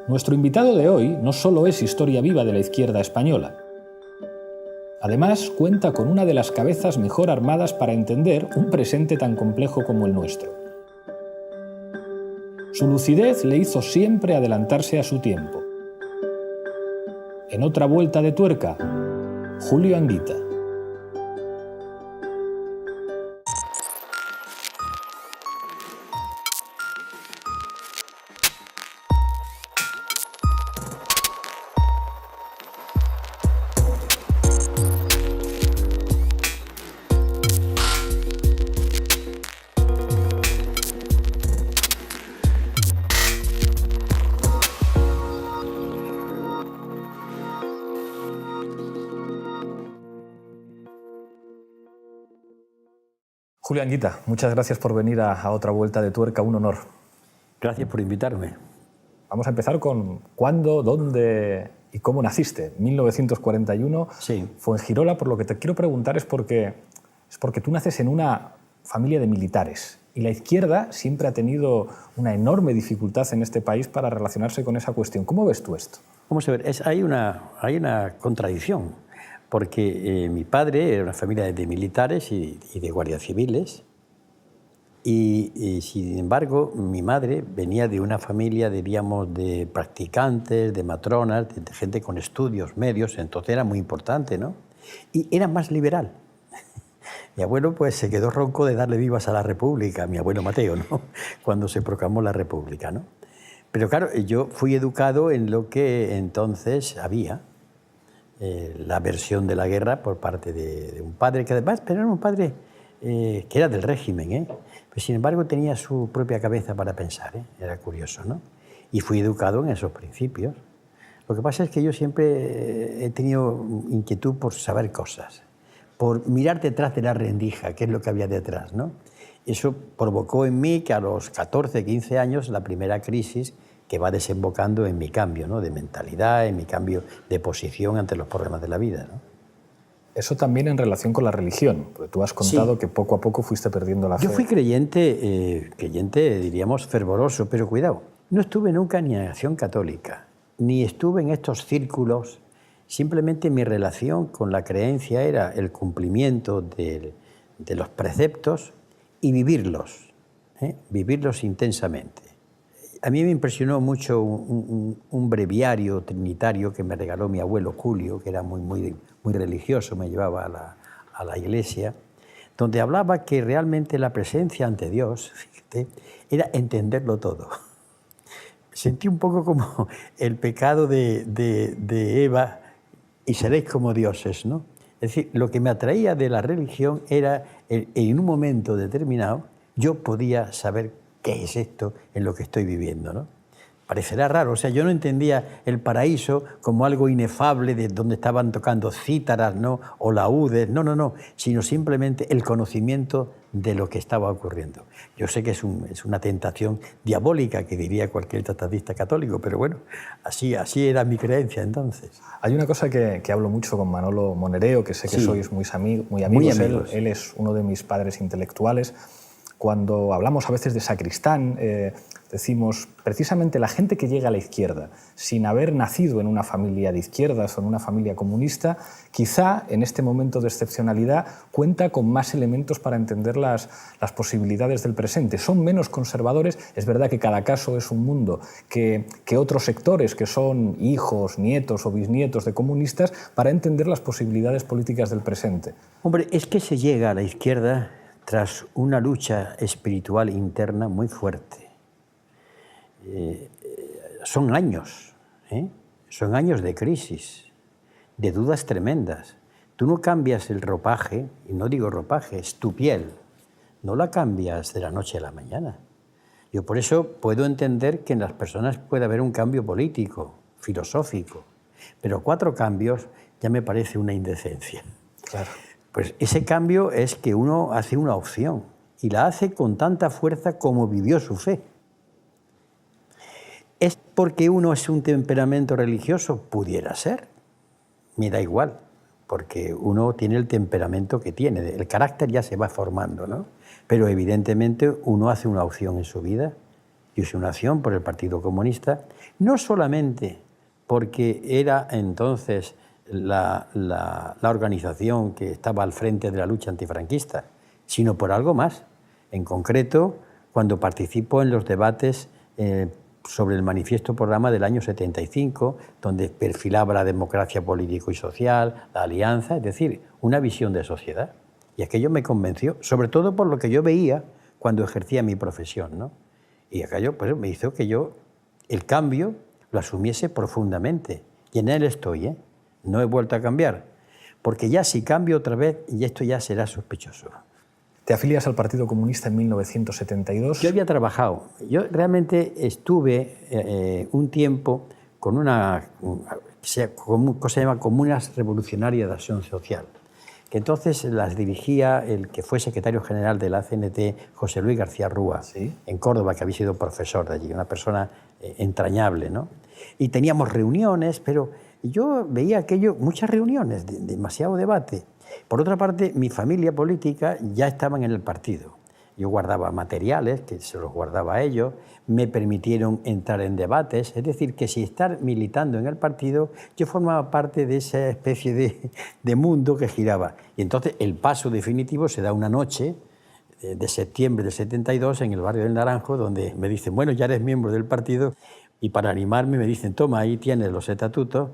Nuestro invitado de hoy no solo es historia viva de la izquierda española. Además, cuenta con una de las cabezas mejor armadas para entender un presente tan complejo como el nuestro. Su lucidez le hizo siempre adelantarse a su tiempo. En otra vuelta de tuerca, Julio Anguita. Julio Anguita, muchas gracias por venir a otra vuelta de tuerca, un honor. Gracias por invitarme. Vamos a empezar con cuándo, dónde y cómo naciste. 1941, Sí. Fuengirola. Por lo que te quiero preguntar es porque tú naces en una familia de militares y la izquierda siempre ha tenido una enorme dificultad en este país para relacionarse con esa cuestión. ¿Cómo ves tú esto? Vamos a ver, hay una contradicción. Porque mi padre era una familia de militares y de guardias civiles y sin embargo mi madre venía de una familia, diríamos, de practicantes, de matronas, de gente con estudios medios, entonces era muy importante, ¿no? Y era más liberal. Mi abuelo pues se quedó ronco de darle vivas a la República, mi abuelo Mateo, ¿no? Cuando se proclamó la República, ¿no? Pero claro, yo fui educado en lo que entonces había. La versión de la guerra por parte de un padre que además, pero era un padre que era del régimen, pero sin embargo tenía su propia cabeza para pensar, era curioso, ¿no? Y fui educado en esos principios. Lo que pasa es que yo siempre he tenido inquietud por saber cosas, por mirar detrás de la rendija, qué es lo que había detrás, ¿no? Eso provocó en mí que a los 14, 15 años, la primera crisis que va desembocando en mi cambio, ¿no? De mentalidad, en mi cambio de posición ante los problemas de la vida, ¿no? Eso también en relación con la religión, porque tú has contado que poco a poco fuiste perdiendo la fe. Yo fui creyente, diríamos, fervoroso, pero cuidado, no estuve nunca ni en Acción Católica, ni estuve en estos círculos, simplemente mi relación con la creencia era el cumplimiento de los preceptos y vivirlos, vivirlos intensamente. A mí me impresionó mucho un breviario trinitario que me regaló mi abuelo Julio, que era muy religioso, me llevaba a la iglesia, donde hablaba que realmente la presencia ante Dios, fíjate, era entenderlo todo. Sentí un poco como el pecado de Eva, y seréis como dioses, ¿no? Es decir, lo que me atraía de la religión era, en un momento determinado, yo podía saber ¿qué es esto en lo que estoy viviendo, ¿no? Parecerá raro, o sea, yo no entendía el paraíso como algo inefable de donde estaban tocando cítaras, ¿no? O laúdes, no, sino simplemente el conocimiento de lo que estaba ocurriendo. Yo sé que es una tentación diabólica que diría cualquier tratadista católico, pero bueno, así era mi creencia entonces. Hay una cosa que hablo mucho con Manolo Monereo, que sé que sois muy amigos. Él es uno de mis padres intelectuales. Cuando hablamos a veces de sacristán, decimos precisamente la gente que llega a la izquierda sin haber nacido en una familia de izquierdas o en una familia comunista, quizá en este momento de excepcionalidad cuenta con más elementos para entender las posibilidades del presente. Son menos conservadores, es verdad que cada caso es un mundo, que otros sectores que son hijos, nietos o bisnietos de comunistas para entender las posibilidades políticas del presente. Hombre, es que se llega a la izquierda tras una lucha espiritual interna muy fuerte. Son años de crisis, de dudas tremendas. Tú no cambias el ropaje, y no digo ropaje, es tu piel, no la cambias de la noche a la mañana. Yo por eso puedo entender que en las personas puede haber un cambio político, filosófico, pero 4 cambios ya me parece una indecencia. Claro. Pues ese cambio es que uno hace una opción y la hace con tanta fuerza como vivió su fe. ¿Es porque uno es un temperamento religioso? Pudiera ser. Me da igual, porque uno tiene el temperamento que tiene. El carácter ya se va formando, ¿no? Pero evidentemente uno hace una opción en su vida y su nación por el Partido Comunista, no solamente porque era entonces la organización que estaba al frente de la lucha antifranquista, sino por algo más. En concreto, cuando participó en los debates sobre el manifiesto programa del año 75, donde perfilaba la democracia político y social, la alianza, es decir, una visión de sociedad. Y aquello me convenció, sobre todo por lo que yo veía cuando ejercía mi profesión, ¿no? Y aquello pues, me hizo que yo el cambio lo asumiese profundamente. Y en él estoy, ¿eh? No he vuelto a cambiar. Porque ya si cambio otra vez, y esto ya será sospechoso. ¿Te afilias al Partido Comunista en 1972? Yo había trabajado. Yo realmente estuve un tiempo con una cosa que se llama Comunas Revolucionarias de Acción Social, que entonces las dirigía el que fue secretario general de la CNT, José Luis García Rúa, ¿Sí? En Córdoba, que había sido profesor de allí, una persona entrañable, ¿no? Y teníamos reuniones, pero yo veía aquello, muchas reuniones, demasiado debate. Por otra parte, mi familia política ya estaban en el partido. Yo guardaba materiales, que se los guardaba a ellos, me permitieron entrar en debates, es decir, que sin estar militando en el partido, yo formaba parte de esa especie de mundo que giraba. Y entonces el paso definitivo se da una noche de septiembre del 72 en el barrio del Naranjo, donde me dicen, bueno, ya eres miembro del partido, y para animarme me dicen, toma, ahí tienes los estatutos,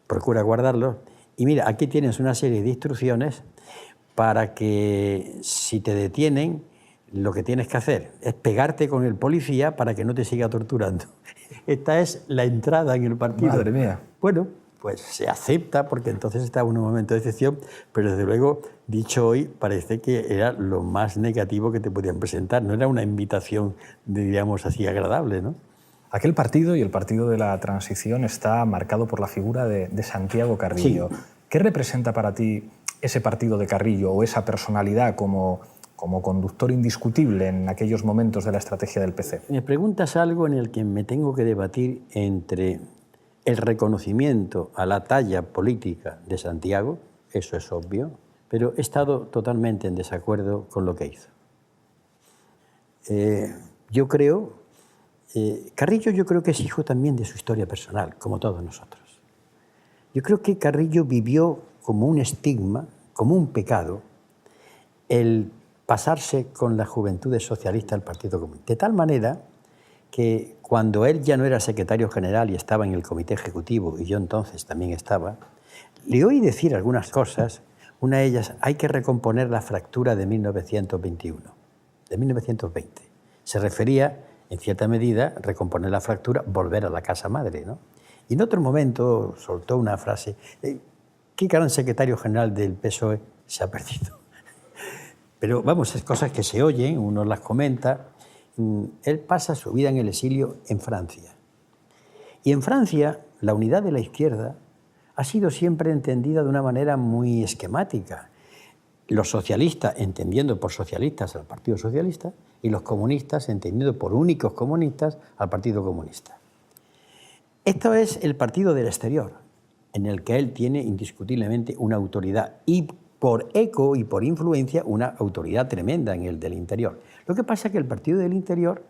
procura guardarlos, y mira, aquí tienes una serie de instrucciones para que si te detienen, lo que tienes que hacer es pegarte con el policía para que no te siga torturando. Esta es la entrada en el partido. Madre mía. Bueno, pues se acepta porque entonces estaba en un momento de excepción, pero desde luego, dicho hoy, parece que era lo más negativo que te podían presentar. No era una invitación, diríamos así, agradable, ¿no? Aquel partido y el Partido de la Transición está marcado por la figura de Santiago Carrillo. Sí. ¿Qué representa para ti ese partido de Carrillo o esa personalidad como conductor indiscutible en aquellos momentos de la estrategia del PC? Me preguntas algo en el que me tengo que debatir entre el reconocimiento a la talla política de Santiago, eso es obvio, pero he estado totalmente en desacuerdo con lo que hizo. Carrillo yo creo que es hijo también de su historia personal, como todos nosotros. Yo creo que Carrillo vivió como un estigma, como un pecado, el pasarse con las juventudes socialistas al Partido Comunista. De tal manera que cuando él ya no era secretario general y estaba en el comité ejecutivo, y yo entonces también estaba, le oí decir algunas cosas. Una de ellas, hay que recomponer la fractura de 1921, de 1920. Se refería, en cierta medida, recomponer la fractura, volver a la casa madre, ¿no? Y en otro momento soltó una frase, ¿qué gran secretario general del PSOE se ha perdido? Pero vamos, es cosas que se oyen, uno las comenta. Él pasa su vida en el exilio en Francia. Y en Francia, la unidad de la izquierda ha sido siempre entendida de una manera muy esquemática. Los socialistas, entendiendo por socialistas al Partido Socialista, y los comunistas, entendiendo por únicos comunistas al Partido Comunista. Esto es el partido del exterior, en el que él tiene indiscutiblemente una autoridad y por eco y por influencia una autoridad tremenda en el del interior. Lo que pasa es que el partido del interior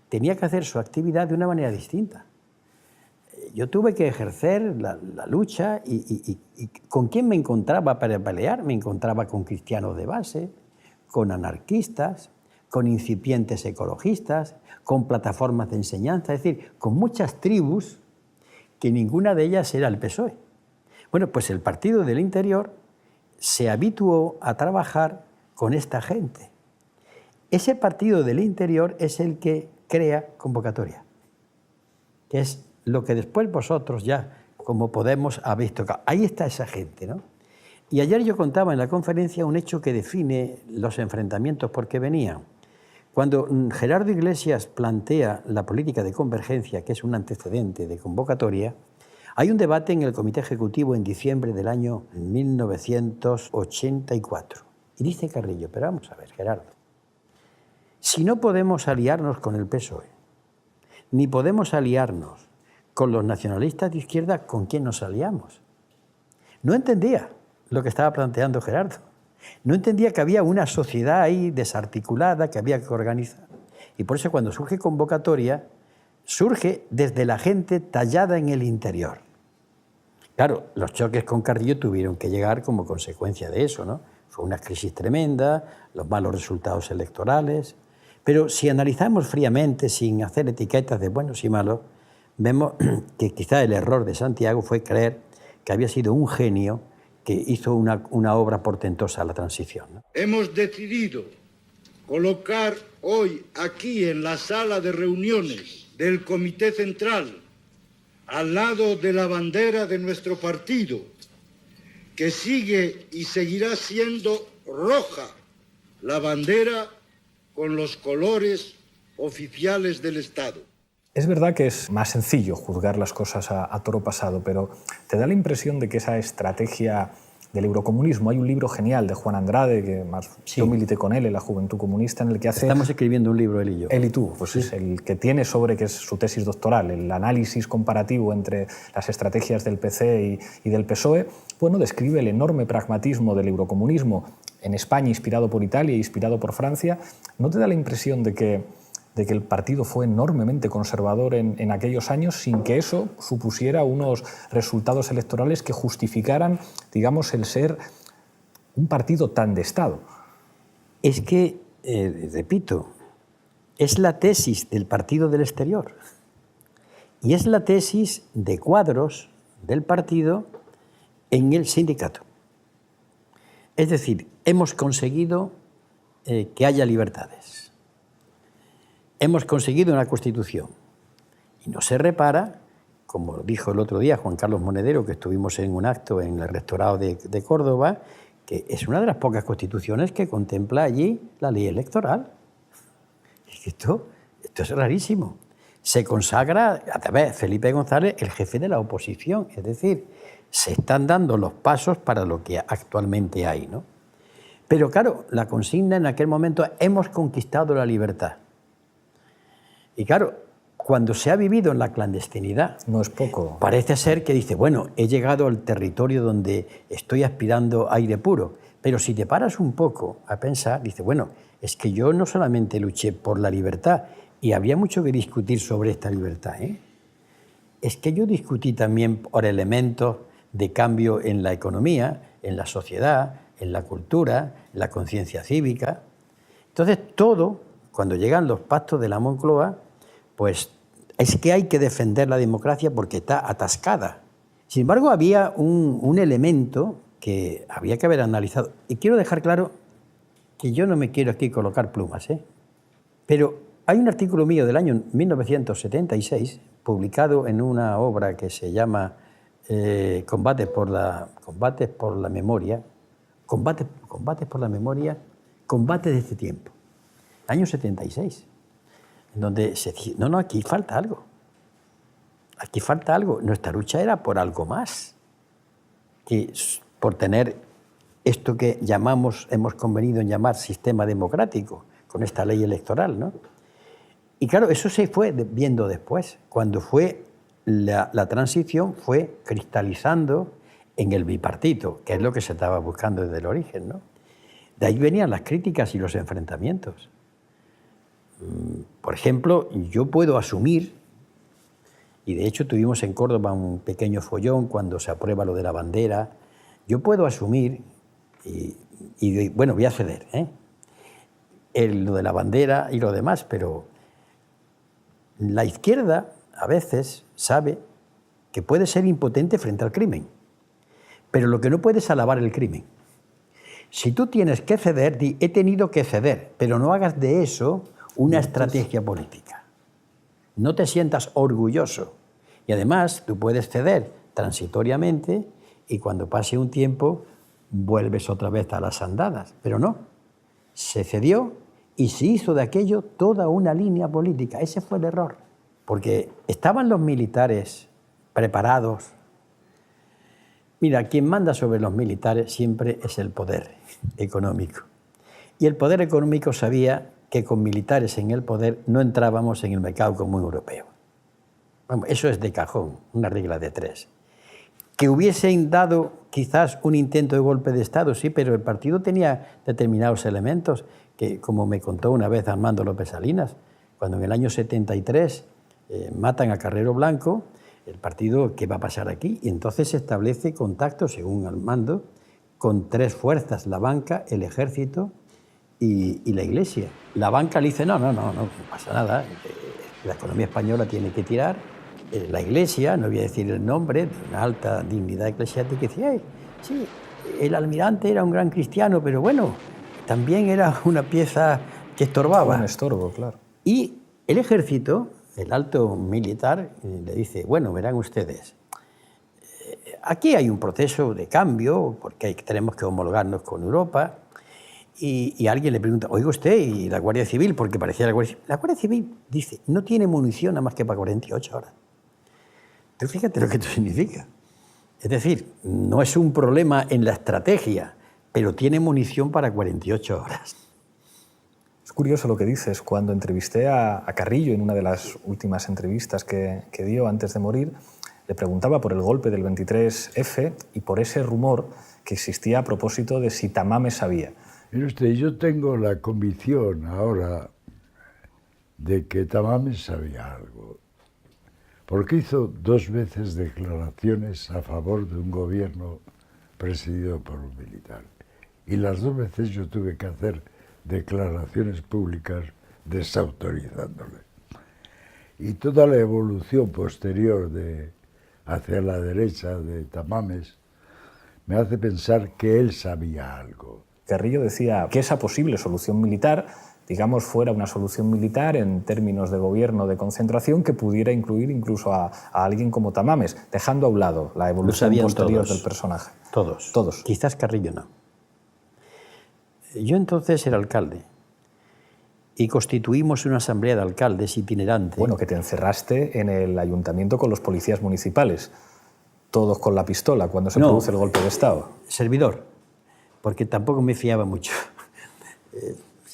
tenía que hacer su actividad de una manera distinta. Yo tuve que ejercer la lucha y ¿con quién me encontraba para pelear? Me encontraba con cristianos de base, con anarquistas, con incipientes ecologistas, con plataformas de enseñanza, es decir, con muchas tribus que ninguna de ellas era el PSOE. Bueno, pues el partido del interior se habituó a trabajar con esta gente. Ese partido del interior es el que crea convocatoria, que es lo que después vosotros ya, como Podemos, habéis tocado. Ahí está esa gente, ¿no? Y ayer yo contaba en la conferencia un hecho que define los enfrentamientos por qué venían. Cuando Gerardo Iglesias plantea la política de convergencia, que es un antecedente de convocatoria, hay un debate en el Comité Ejecutivo en diciembre del año 1984. Y dice Carrillo, pero vamos a ver, Gerardo, si no podemos aliarnos con el PSOE, ni podemos aliarnos con los nacionalistas de izquierda, ¿con quién nos aliamos? No entendía lo que estaba planteando Gerardo. No entendía que había una sociedad ahí desarticulada que había que organizar. Y por eso cuando surge convocatoria, surge desde la gente tallada en el interior. Claro, los choques con Carrillo tuvieron que llegar como consecuencia de eso, ¿no? Fue una crisis tremenda, los malos resultados electorales. Pero si analizamos fríamente, sin hacer etiquetas de buenos y malos, vemos que quizá el error de Santiago fue creer que había sido un genio que hizo una obra portentosa a la transición, ¿no? Hemos decidido colocar hoy aquí en la sala de reuniones del Comité Central, al lado de la bandera de nuestro partido, que sigue y seguirá siendo roja, la bandera con los colores oficiales del Estado. Es verdad que es más sencillo juzgar las cosas a toro pasado, pero ¿te da la impresión de que esa estrategia del eurocomunismo? Hay un libro genial de Juan Andrade, que más yo milité con él en la Juventud Comunista, en el que hace... Estamos escribiendo un libro, él y yo. Él y tú, pues es el que tiene sobre, que es su tesis doctoral, el análisis comparativo entre las estrategias del PC y del PSOE. Bueno, describe el enorme pragmatismo del eurocomunismo en España, inspirado por Italia, inspirado por Francia. ¿No te da la impresión de que el partido fue enormemente conservador en aquellos años sin que eso supusiera unos resultados electorales que justificaran, digamos, el ser un partido tan de Estado? Es que, repito, es la tesis del partido del exterior y es la tesis de cuadros del partido en el sindicato. Es decir, hemos conseguido que haya libertades. Hemos conseguido una Constitución y no se repara, como dijo el otro día Juan Carlos Monedero, que estuvimos en un acto en el rectorado de Córdoba, que es una de las pocas constituciones que contempla allí la ley electoral. Esto es rarísimo. Se consagra a través de Felipe González, el jefe de la oposición, es decir, se están dando los pasos para lo que actualmente hay, ¿no? Pero claro, la consigna en aquel momento es: hemos conquistado la libertad. Y claro, cuando se ha vivido en la clandestinidad, no es poco. Parece ser que dice, bueno, he llegado al territorio donde estoy aspirando a aire puro. Pero si te paras un poco a pensar, dice, bueno, es que yo no solamente luché por la libertad, y había mucho que discutir sobre esta libertad, ¿eh? Es que yo discutí también por elementos de cambio en la economía, en la sociedad, en la cultura, en la conciencia cívica. Entonces, todo, cuando llegan los pactos de la Moncloa, pues es que hay que defender la democracia porque está atascada. Sin embargo, había un elemento que había que haber analizado. Y quiero dejar claro que yo no me quiero aquí colocar plumas, ¿eh? Pero hay un artículo mío del año 1976, publicado en una obra que se llama Combates por la memoria, Combates por la memoria, Combates de este tiempo, año 76, en donde se dice, no, aquí falta algo. Aquí falta algo. Nuestra lucha era por algo más que por tener esto que hemos convenido en llamar sistema democrático, con esta ley electoral, ¿no? Y claro, eso se fue viendo después, cuando fue la transición, fue cristalizando en el bipartito, que es lo que se estaba buscando desde el origen, ¿no? De ahí venían las críticas y los enfrentamientos. Por ejemplo, yo puedo asumir, y de hecho tuvimos en Córdoba un pequeño follón cuando se aprueba lo de la bandera, yo puedo asumir, bueno, voy a ceder, lo de la bandera y lo demás, pero la izquierda a veces sabe que puede ser impotente frente al crimen, pero lo que no puede es alabar el crimen. Si tú tienes que ceder, di, he tenido que ceder, pero no hagas de eso una estrategia política. No te sientas orgulloso. Y además, tú puedes ceder transitoriamente y cuando pase un tiempo vuelves otra vez a las andadas. Pero no, se cedió y se hizo de aquello toda una línea política. Ese fue el error, porque estaban los militares preparados. Mira, quien manda sobre los militares siempre es el poder económico. Y el poder económico sabía que con militares en el poder no entrábamos en el mercado común europeo. Bueno, eso es de cajón, una regla de tres. Que hubiesen dado quizás un intento de golpe de Estado, sí, pero el partido tenía determinados elementos que, como me contó una vez Armando López Salinas, Cuando en el año 73 matan a Carrero Blanco, el partido, ¿qué va a pasar aquí? Y entonces se establece contacto, según Armando, con 3 fuerzas, la banca, el ejército y la Iglesia. La banca le dice, no pasa nada, la economía española tiene que tirar. La Iglesia, no voy a decir el nombre, de una alta dignidad eclesiástica, decía, sí, el almirante era un gran cristiano, pero bueno, también era una pieza que estorbaba. Un estorbo, claro. Y el ejército, el alto militar, le dice, bueno, verán ustedes, aquí hay un proceso de cambio, porque tenemos que homologarnos con Europa, y alguien le pregunta, oiga usted, ¿y la Guardia Civil? Porque parecía la Guardia Civil. La Guardia Civil dice, no tiene munición nada más que para 48 horas. Tú fíjate lo que esto significa. Es decir, no es un problema en la estrategia, pero tiene munición para 48 horas. Es curioso lo que dices. Cuando entrevisté a Carrillo en una de las últimas entrevistas que dio antes de morir, le preguntaba por el golpe del 23F y por ese rumor que existía a propósito de si Tamames sabía. Mire usted, yo tengo la convicción ahora de que Tamames sabía algo, porque hizo 2 veces declaraciones a favor de un gobierno presidido por un militar. Y las 2 veces yo tuve que hacer declaraciones públicas desautorizándole. Y toda la evolución posterior hacia la derecha de Tamames me hace pensar que él sabía algo. Carrillo decía que esa posible solución militar, digamos, fuera una solución militar en términos de gobierno de concentración que pudiera incluir incluso a alguien como Tamames, dejando a un lado la evolución posterior del personaje. Todos. Quizás Carrillo no. Yo entonces era alcalde y constituimos una asamblea de alcaldes itinerante. Bueno, que te encerraste en el ayuntamiento con los policías municipales, todos con la pistola, cuando se produce el golpe de Estado. Servidor, porque tampoco me fiaba mucho.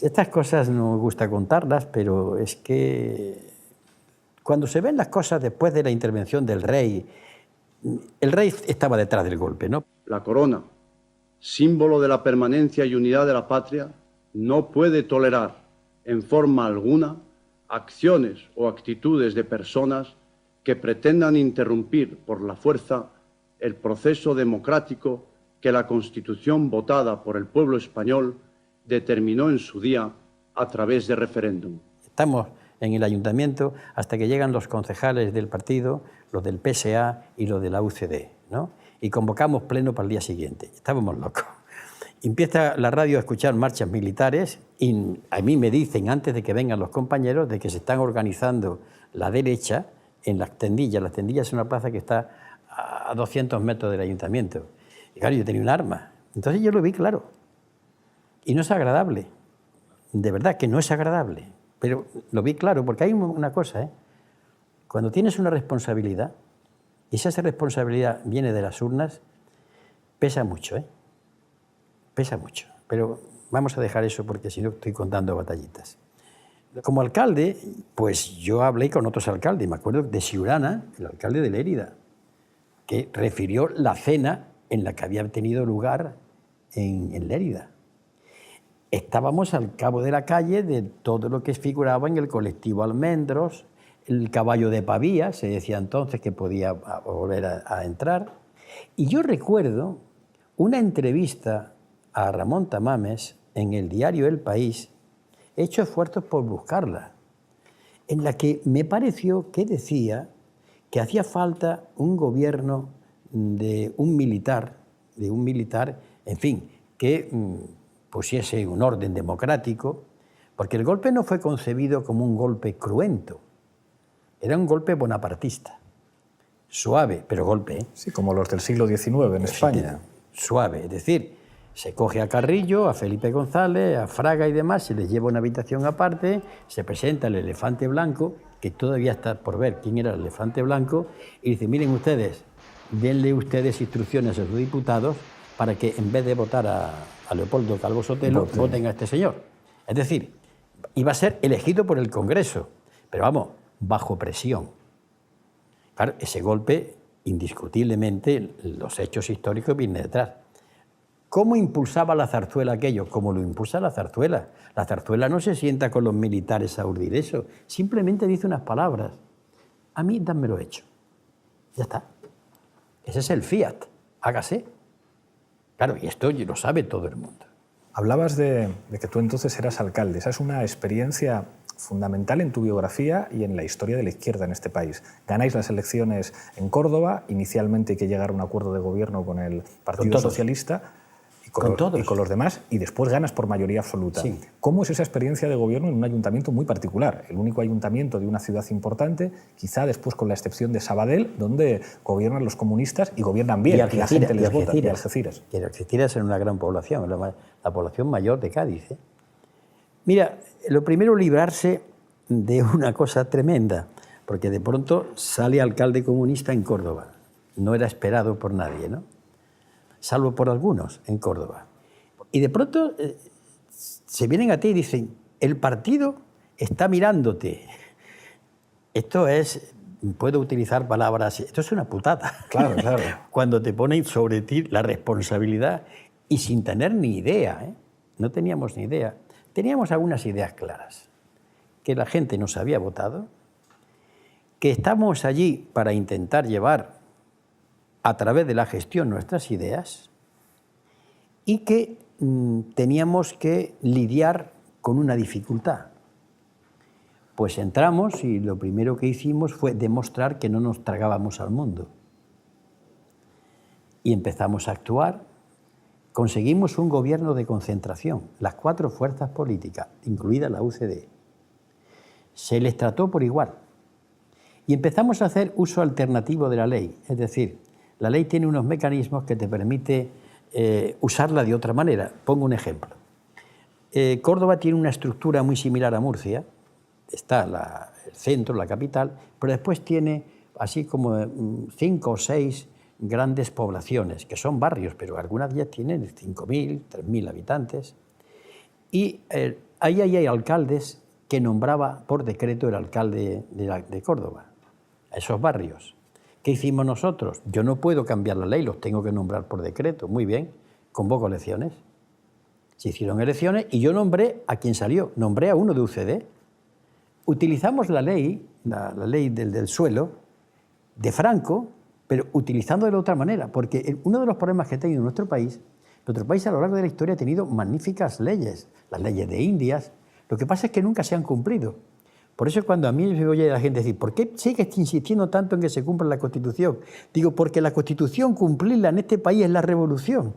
Estas cosas no me gusta contarlas, pero es que cuando se ven las cosas después de la intervención del rey, el rey estaba detrás del golpe, ¿no? La corona, símbolo de la permanencia y unidad de la patria, no puede tolerar en forma alguna acciones o actitudes de personas que pretendan interrumpir por la fuerza el proceso democrático que la Constitución votada por el pueblo español determinó en su día a través de referéndum. Estamos en el ayuntamiento hasta que llegan los concejales del partido, los del PSA y los de la UCD, ¿no? Y convocamos pleno para el día siguiente. Estábamos locos. Empieza la radio a escuchar marchas militares y a mí me dicen, antes de que vengan los compañeros, de que se están organizando la derecha en Las Tendillas. Las Tendillas es una plaza que está a 200 metros del ayuntamiento. Y claro, yo tenía un arma. Entonces yo lo vi claro. Y no es agradable. De verdad que no es agradable. Pero lo vi claro, porque hay una cosa, ¿eh? Cuando tienes una responsabilidad, y si esa responsabilidad viene de las urnas, pesa mucho, ¿eh? Pesa mucho. Pero vamos a dejar eso porque si no estoy contando batallitas. Como alcalde, pues yo hablé con otros alcaldes. Me acuerdo de Siurana, el alcalde de Lérida, que refirió la cena en la que había tenido lugar en Lérida. Estábamos al cabo de la calle de todo lo que figuraba en el colectivo Almendros, el caballo de Pavía, se decía entonces que podía volver a entrar. Y yo recuerdo una entrevista a Ramón Tamames en el diario El País, he hecho esfuerzos por buscarla, en la que me pareció que decía que hacía falta un gobierno de un militar, en fin, que pusiese un orden democrático, porque el golpe no fue concebido como un golpe cruento, era un golpe bonapartista, suave, pero golpe. Sí, como los del siglo XIX en España. Suave, es decir, se coge a Carrillo, a Felipe González, a Fraga y demás, se les lleva a una habitación aparte, se presenta el elefante blanco, que todavía está por ver quién era el elefante blanco, y dice, miren ustedes, denle ustedes instrucciones a sus diputados para que en vez de votar a Leopoldo Calvo Sotelo, voten a este señor. Es decir, iba a ser elegido por el Congreso, pero vamos, bajo presión. Claro, ese golpe, indiscutiblemente, los hechos históricos vienen detrás. ¿Cómo impulsaba la zarzuela aquello? Como lo impulsa la zarzuela. La zarzuela no se sienta con los militares a urdir eso, simplemente dice unas palabras. A mí dánmelo hecho. Ya está. Ese es el fiat. Hágase. Claro, y esto lo sabe todo el mundo. Hablabas de que tú entonces eras alcalde. Esa es una experiencia fundamental en tu biografía y en la historia de la izquierda en este país. Ganáis las elecciones en Córdoba, inicialmente hay que llegar a un acuerdo de gobierno con el Partido Socialista y con los demás, y después ganas por mayoría absoluta. Sí. ¿Cómo es esa experiencia de gobierno en un ayuntamiento muy particular? El único ayuntamiento de una ciudad importante, quizá después con la excepción de Sabadell, donde gobiernan los comunistas y gobiernan bien, y la gente les vota, y Algeciras. Y Algeciras es una gran población, la población mayor de Cádiz, ¿eh? Mira, lo primero, librarse de una cosa tremenda, porque de pronto sale alcalde comunista en Córdoba. No era esperado por nadie, ¿no? Salvo por algunos en Córdoba. Y de pronto se vienen a ti y dicen, el partido está mirándote. Esto es, puedo utilizar palabras, esto es una putada. Claro, claro. Cuando te ponen sobre ti la responsabilidad y sin tener ni idea, ¿eh? No teníamos ni idea. Teníamos algunas ideas claras, que la gente nos había votado, que estamos allí para intentar llevar a través de la gestión nuestras ideas y que teníamos que lidiar con una dificultad. Pues entramos y lo primero que hicimos fue demostrar que no nos tragábamos al mundo. Y empezamos a actuar. Conseguimos un gobierno de concentración, las 4 fuerzas políticas, incluida la UCD. Se les trató por igual. Y empezamos a hacer uso alternativo de la ley. Es decir, la ley tiene unos mecanismos que te permite usarla de otra manera. Pongo un ejemplo. Córdoba tiene una estructura muy similar a Murcia. Está el centro, la capital, pero después tiene así como 5 o 6 grandes poblaciones, que son barrios, pero algunas ya tienen 5.000, 3.000 habitantes. Y ahí hay alcaldes que nombraba por decreto el alcalde de Córdoba, a esos barrios. ¿Qué hicimos nosotros? Yo no puedo cambiar la ley, los tengo que nombrar por decreto. Muy bien, convoco elecciones. Se hicieron elecciones y yo nombré a quien salió, nombré a uno de UCD. Utilizamos la ley del suelo de Franco, pero utilizándola de otra manera, porque uno de los problemas que ha tenido nuestro país a lo largo de la historia ha tenido magníficas leyes, las leyes de Indias. Lo que pasa es que nunca se han cumplido. Por eso cuando a mí me oye la gente decir, ¿por qué sigues insistiendo tanto en que se cumpla la Constitución? Digo, porque la Constitución, cumplirla en este país es la revolución.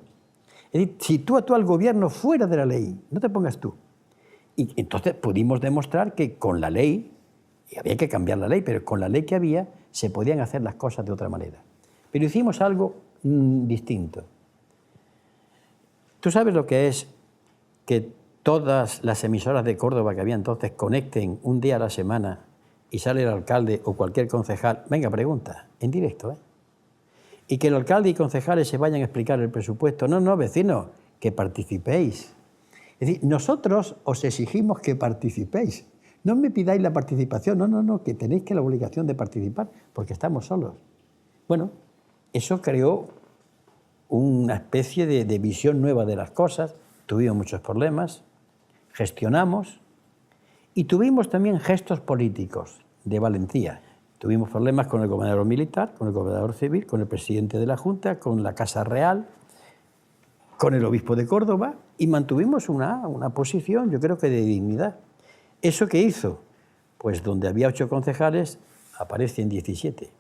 Es decir, sitúa tú al gobierno fuera de la ley, no te pongas tú. Y entonces pudimos demostrar que con la ley, y había que cambiar la ley, pero con la ley que había se podían hacer las cosas de otra manera. Pero hicimos algo distinto. ¿Tú sabes lo que es que todas las emisoras de Córdoba que había entonces conecten un día a la semana y sale el alcalde o cualquier concejal? Venga, pregunta, en directo, ¿eh? Y que el alcalde y concejales se vayan a explicar el presupuesto. No, vecinos, que participéis. Es decir, nosotros os exigimos que participéis. No me pidáis la participación, no, que tenéis que la obligación de participar, porque estamos solos. Bueno, eso creó una especie de visión nueva de las cosas. Tuvimos muchos problemas, gestionamos y tuvimos también gestos políticos de valentía. Tuvimos problemas con el gobernador militar, con el gobernador civil, con el presidente de la Junta, con la Casa Real, con el obispo de Córdoba, y mantuvimos una posición, yo creo que de dignidad. ¿Eso qué hizo? Pues donde había 8 concejales, aparecen 17.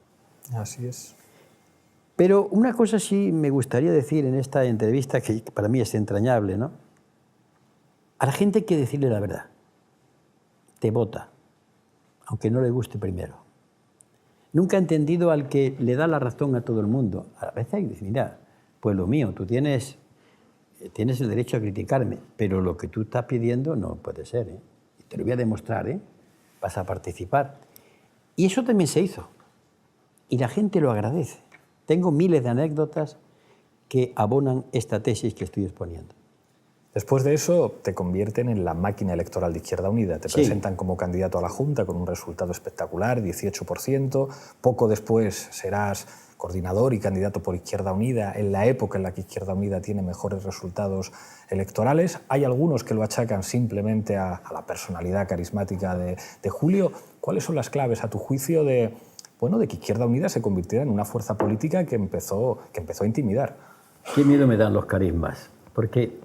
Así es. Pero una cosa sí me gustaría decir en esta entrevista, que para mí es entrañable, ¿no? A la gente hay que decirle la verdad. Te vota, aunque no le guste primero. Nunca he entendido al que le da la razón a todo el mundo. A veces hay que decir, mira, pues lo mío, tú tienes el derecho a criticarme, pero lo que tú estás pidiendo no puede ser, ¿eh? Te lo voy a demostrar, ¿eh? Vas a participar. Y eso también se hizo. Y la gente lo agradece. Tengo miles de anécdotas que abonan esta tesis que estoy exponiendo. Después de eso te convierten en la máquina electoral de Izquierda Unida. Te presentan como candidato a la Junta con un resultado espectacular, 18%. Poco después serás coordinador y candidato por Izquierda Unida en la época en la que Izquierda Unida tiene mejores resultados electorales. Hay algunos que lo achacan simplemente a la personalidad carismática de Julio. ¿Cuáles son las claves, a tu juicio, de que Izquierda Unida se convirtiera en una fuerza política que empezó a intimidar? Qué miedo me dan los carismas, porque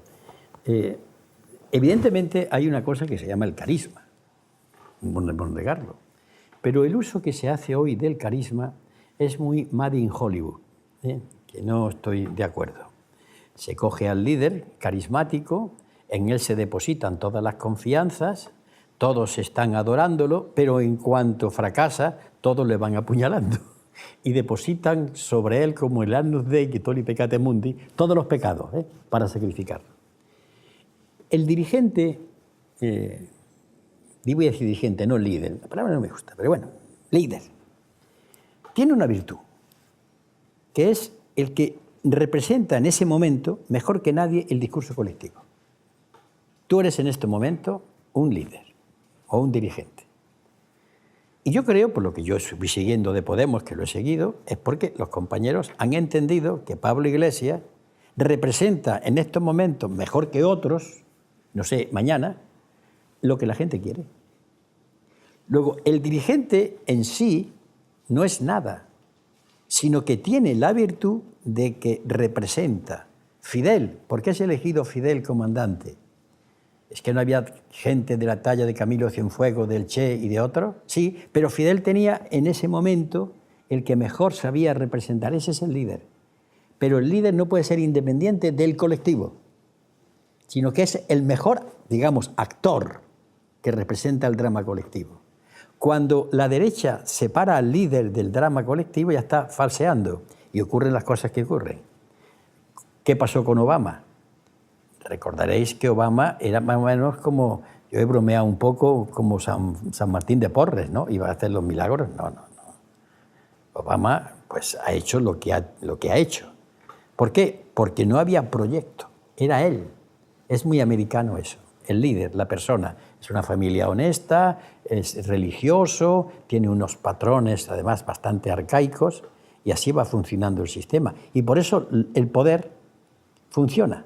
evidentemente hay una cosa que se llama el carisma, no negarlo, pero el uso que se hace hoy del carisma es muy made in Hollywood, que no estoy de acuerdo. Se coge al líder carismático, en él se depositan todas las confianzas, todos están adorándolo, pero en cuanto fracasa, todos le van apuñalando y depositan sobre él, como el Agnus Dei, que tolli peccati mundi, todos los pecados para sacrificarlo. El dirigente, voy a decir dirigente, no líder, la palabra no me gusta, pero bueno, líder, tiene una virtud, que es el que representa en ese momento, mejor que nadie, el discurso colectivo. Tú eres en este momento un líder o un dirigente. Y yo creo, por lo que yo estoy siguiendo de Podemos, que lo he seguido, es porque los compañeros han entendido que Pablo Iglesias representa en estos momentos, mejor que otros, no sé, mañana, lo que la gente quiere. Luego, el dirigente en sí no es nada, sino que tiene la virtud de que representa. Fidel, ¿por qué has elegido Fidel comandante? ¿Es que no había gente de la talla de Camilo Cienfuegos, del Che y de otros? Sí, pero Fidel tenía en ese momento el que mejor sabía representar. Ese es el líder. Pero el líder no puede ser independiente del colectivo, sino que es el mejor, digamos, actor que representa el drama colectivo. Cuando la derecha separa al líder del drama colectivo, ya está falseando y ocurren las cosas que ocurren. ¿Qué pasó con Obama? Recordaréis que Obama era más o menos como, yo he bromeado un poco, como San Martín de Porres, ¿no? Iba a hacer los milagros. No. Obama pues ha hecho lo que ha hecho. ¿Por qué? Porque no había proyecto, era él. Es muy americano eso, el líder, la persona. Es una familia honesta, es religioso, tiene unos patrones además bastante arcaicos y así va funcionando el sistema. Y por eso el poder funciona.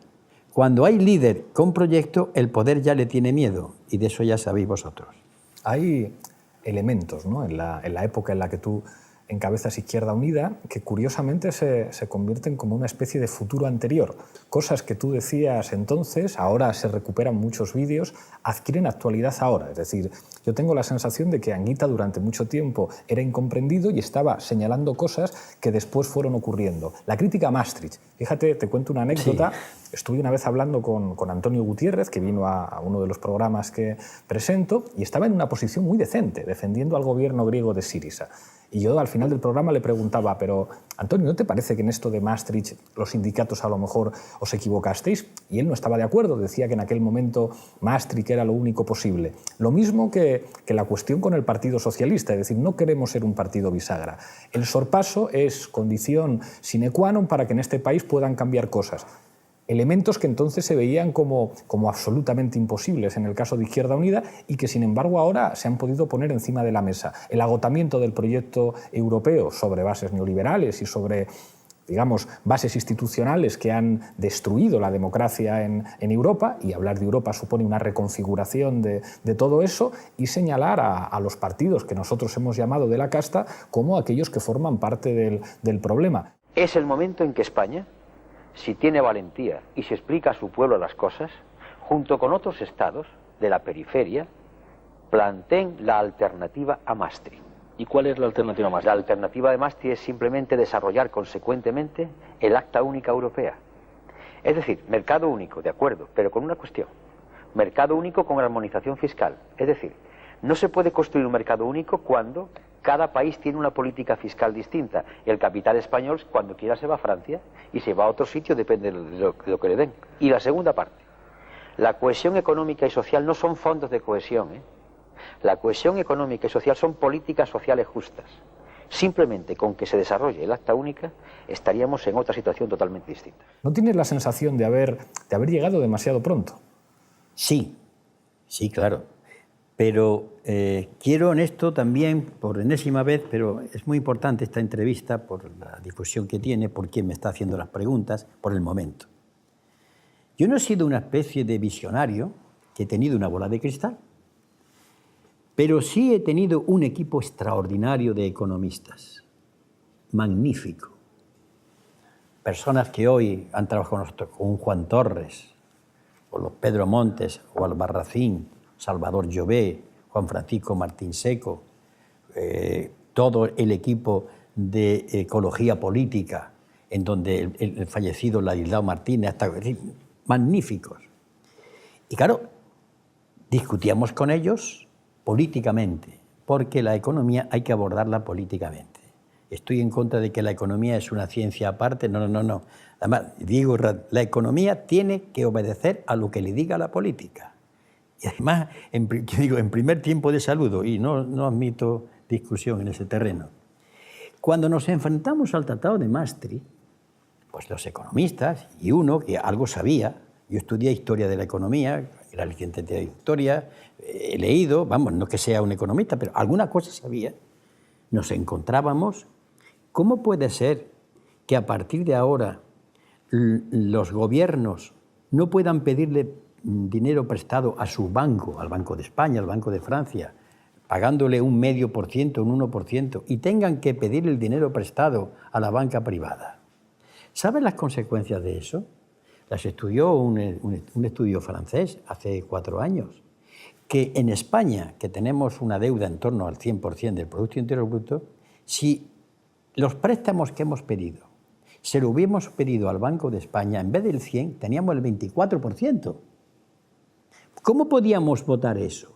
Cuando hay líder con proyecto, el poder ya le tiene miedo, y de eso ya sabéis vosotros. Hay elementos, ¿no?, en la época en la que tú encabezas Izquierda Unida que curiosamente se convierten como una especie de futuro anterior. Cosas que tú decías entonces, ahora se recuperan muchos vídeos, adquieren actualidad ahora. Es decir, yo tengo la sensación de que Anguita durante mucho tiempo era incomprendido y estaba señalando cosas que después fueron ocurriendo. La crítica a Maastricht. Fíjate, te cuento una anécdota. Sí. Estuve una vez hablando con Antonio Gutiérrez, que vino a uno de los programas que presento, y estaba en una posición muy decente, defendiendo al gobierno griego de Syriza. Y yo al final del programa le preguntaba, pero Antonio, ¿no te parece que en esto de Maastricht los sindicatos a lo mejor os equivocasteis? Y él no estaba de acuerdo, decía que en aquel momento Maastricht era lo único posible. Lo mismo que la cuestión con el Partido Socialista, es decir, no queremos ser un partido bisagra. El sorpaso es condición sine qua non para que en este país puedan cambiar cosas. Elementos que entonces se veían como absolutamente imposibles en el caso de Izquierda Unida y que, sin embargo, ahora se han podido poner encima de la mesa. El agotamiento del proyecto europeo sobre bases neoliberales y sobre, digamos, bases institucionales que han destruido la democracia en Europa, y hablar de Europa supone una reconfiguración de todo eso, y señalar a los partidos que nosotros hemos llamado de la casta como aquellos que forman parte del problema. Es el momento en que España, si tiene valentía y se explica a su pueblo las cosas, junto con otros estados de la periferia, planteen la alternativa a Maastricht. ¿Y cuál es la alternativa a Maastricht? La alternativa de Maastricht es simplemente desarrollar consecuentemente el Acta Única Europea. Es decir, mercado único, de acuerdo, pero con una cuestión. Mercado único con armonización fiscal. Es decir, no se puede construir un mercado único cuando cada país tiene una política fiscal distinta. El capital español, cuando quiera, se va a Francia y se va a otro sitio, depende de lo que le den. Y la segunda parte, la cohesión económica y social no son fondos de cohesión. La cohesión económica y social son políticas sociales justas. Simplemente con que se desarrolle el Acta Única estaríamos en otra situación totalmente distinta. ¿No tienes la sensación de haber llegado demasiado pronto? Sí, claro. Pero quiero en esto también, por enésima vez, pero es muy importante esta entrevista por la difusión que tiene, por quién me está haciendo las preguntas, por el momento. Yo no he sido una especie de visionario que he tenido una bola de cristal, pero sí he tenido un equipo extraordinario de economistas, magnífico. Personas que hoy han trabajado con nosotros, con Juan Torres, con los Pedro Montes, o Albarracín, Salvador Llobé, Juan Francisco Martín Seco, todo el equipo de ecología política, en donde el fallecido Ladislao Martínez, hasta magníficos. Y claro, discutíamos con ellos políticamente, porque la economía hay que abordarla políticamente. Estoy en contra de que la economía es una ciencia aparte, no. Además, digo, la economía tiene que obedecer a lo que le diga la política. Y además, en primer tiempo de saludo, y no admito discusión en ese terreno. Cuando nos enfrentamos al Tratado de Maastricht, pues los economistas, y uno que algo sabía, yo estudié Historia de la Economía, era licenciado de Historia, he leído, vamos, no que sea un economista, pero alguna cosa sabía, nos encontrábamos. ¿Cómo puede ser que a partir de ahora los gobiernos no puedan pedirle dinero prestado a su banco, al Banco de España, al Banco de Francia, pagándole un 0,5%, un 1%, y tengan que pedir el dinero prestado a la banca privada? ¿Saben las consecuencias de eso? Las estudió un estudio francés hace 4 años, que en España, que tenemos una deuda en torno al 100% del Producto Interior Bruto, si los préstamos que hemos pedido se lo hubiéramos pedido al Banco de España, en vez del 100, teníamos el 24%. ¿Cómo podíamos votar eso?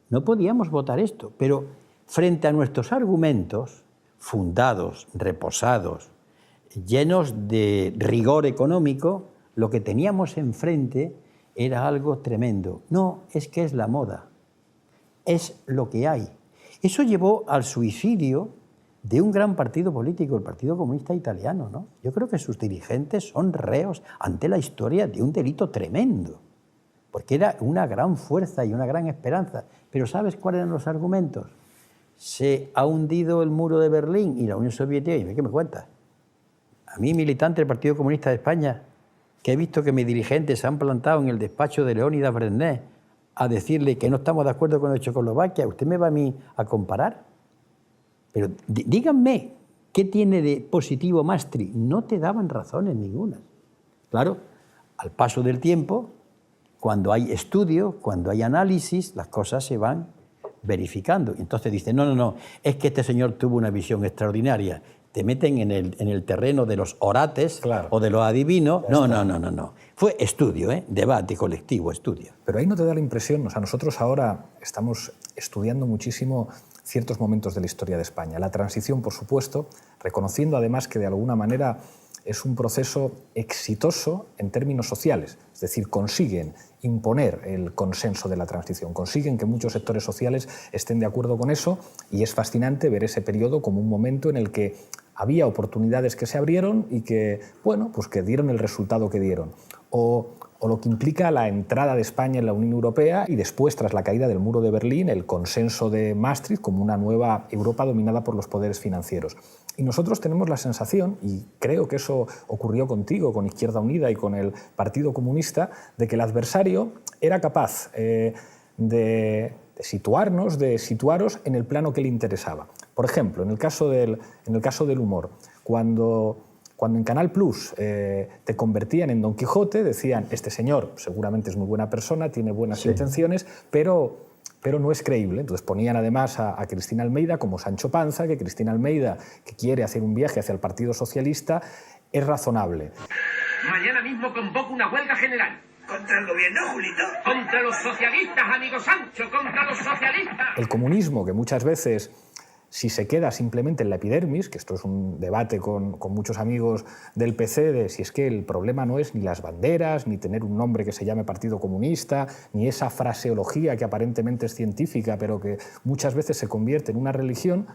No podíamos votar esto, pero frente a nuestros argumentos fundados, reposados, llenos de rigor económico, lo que teníamos enfrente era algo tremendo. No, es que es la moda, es lo que hay. Eso llevó al suicidio de un gran partido político, el Partido Comunista Italiano, ¿no? Yo creo que sus dirigentes son reos ante la historia de un delito tremendo, porque era una gran fuerza y una gran esperanza. Pero ¿sabes cuáles eran los argumentos? Se ha hundido el muro de Berlín y la Unión Soviética, y ¿qué me cuentas? A mí, militante del Partido Comunista de España, que he visto que mis dirigentes se han plantado en el despacho de Leónidas Brezhnev a decirle que no estamos de acuerdo con Checoslovaquia, ¿usted me va a mí a comparar? Pero díganme, ¿qué tiene de positivo Maastricht? No te daban razones ninguna. Claro, al paso del tiempo, cuando hay estudio, cuando hay análisis, las cosas se van verificando. Y entonces dicen, no, es que este señor tuvo una visión extraordinaria. Te meten en el terreno de los orates, claro, o de los adivinos. No. Fue estudio, debate colectivo, estudio. Pero ahí no te da la impresión, o sea, nosotros ahora estamos estudiando muchísimo ciertos momentos de la historia de España. La transición, por supuesto, reconociendo además que de alguna manera es un proceso exitoso en términos sociales, es decir, consiguen imponer el consenso de la transición, consiguen que muchos sectores sociales estén de acuerdo con eso, y es fascinante ver ese periodo como un momento en el que había oportunidades que se abrieron y que, bueno, pues que dieron el resultado que dieron. O lo que implica la entrada de España en la Unión Europea y después, tras la caída del muro de Berlín, el consenso de Maastricht como una nueva Europa dominada por los poderes financieros. Y nosotros tenemos la sensación, y creo que eso ocurrió contigo, con Izquierda Unida y con el Partido Comunista, de que el adversario era capaz de situaros en el plano que le interesaba. Por ejemplo, en el caso del humor, cuando en Canal Plus te convertían en Don Quijote, decían, este señor seguramente es muy buena persona, tiene buenas intenciones, pero no es creíble. Entonces ponían además a Cristina Almeida como Sancho Panza, que Cristina Almeida, que quiere hacer un viaje hacia el Partido Socialista, es razonable. Mañana mismo convoco una huelga general. ¿Contra el gobierno, Julito? Contra los socialistas, amigo Sancho, contra los socialistas. El comunismo, que muchas veces, si se queda simplemente en la epidermis, que esto es un debate con muchos amigos del PC, de si es que el problema no es ni las banderas, ni tener un nombre que se llame Partido Comunista, ni esa fraseología que aparentemente es científica, pero que muchas veces se convierte en una religión,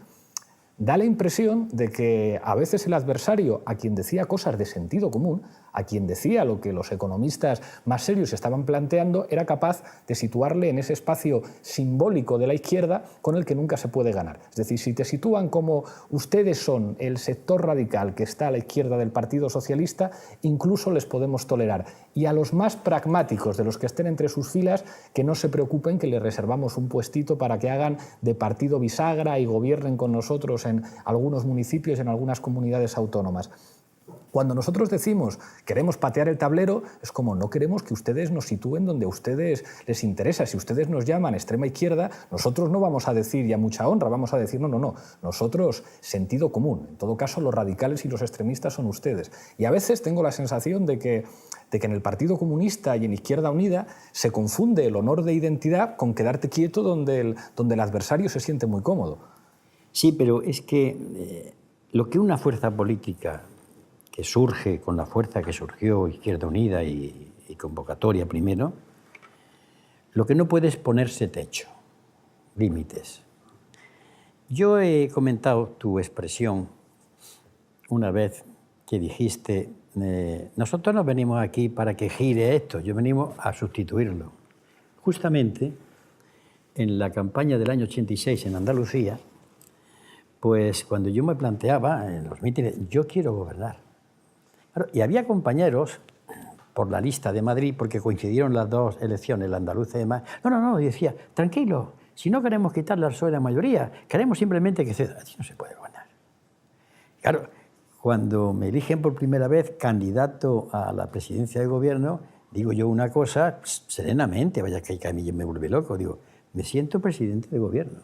da la impresión de que a veces el adversario, a quien decía cosas de sentido común, a quien decía lo que los economistas más serios estaban planteando, era capaz de situarle en ese espacio simbólico de la izquierda con el que nunca se puede ganar. Es decir, si te sitúan como ustedes son el sector radical que está a la izquierda del Partido Socialista, incluso les podemos tolerar. Y a los más pragmáticos de los que estén entre sus filas, que no se preocupen, que les reservamos un puestito para que hagan de partido bisagra y gobiernen con nosotros en algunos municipios, en algunas comunidades autónomas. Cuando nosotros decimos queremos patear el tablero, es como no queremos que ustedes nos sitúen donde a ustedes les interesa. Si ustedes nos llaman extrema izquierda, nosotros no vamos a decir y a mucha honra, vamos a decir no, nosotros sentido común. En todo caso, los radicales y los extremistas son ustedes. Y a veces tengo la sensación de que en el Partido Comunista y en Izquierda Unida se confunde el honor de identidad con quedarte quieto donde el adversario se siente muy cómodo. Sí, pero es que lo que una fuerza política que surge con la fuerza que surgió Izquierda Unida y Convocatoria primero, lo que no puede es ponerse techo, límites. Yo he comentado tu expresión una vez que dijiste, nosotros no venimos aquí para que gire esto, yo venimos a sustituirlo. Justamente en la campaña del año 86 en Andalucía, pues cuando yo me planteaba en los mítines, yo quiero gobernar. Y había compañeros por la lista de Madrid, porque coincidieron las dos elecciones, la andaluza y demás. No, decía, tranquilo, si no queremos quitarle al PSOE la mayoría, queremos simplemente que ceda. Así no se puede gobernar. Claro, cuando me eligen por primera vez candidato a la presidencia del gobierno, digo yo una cosa serenamente, vaya que a mí me vuelve loco, digo, me siento presidente de gobierno.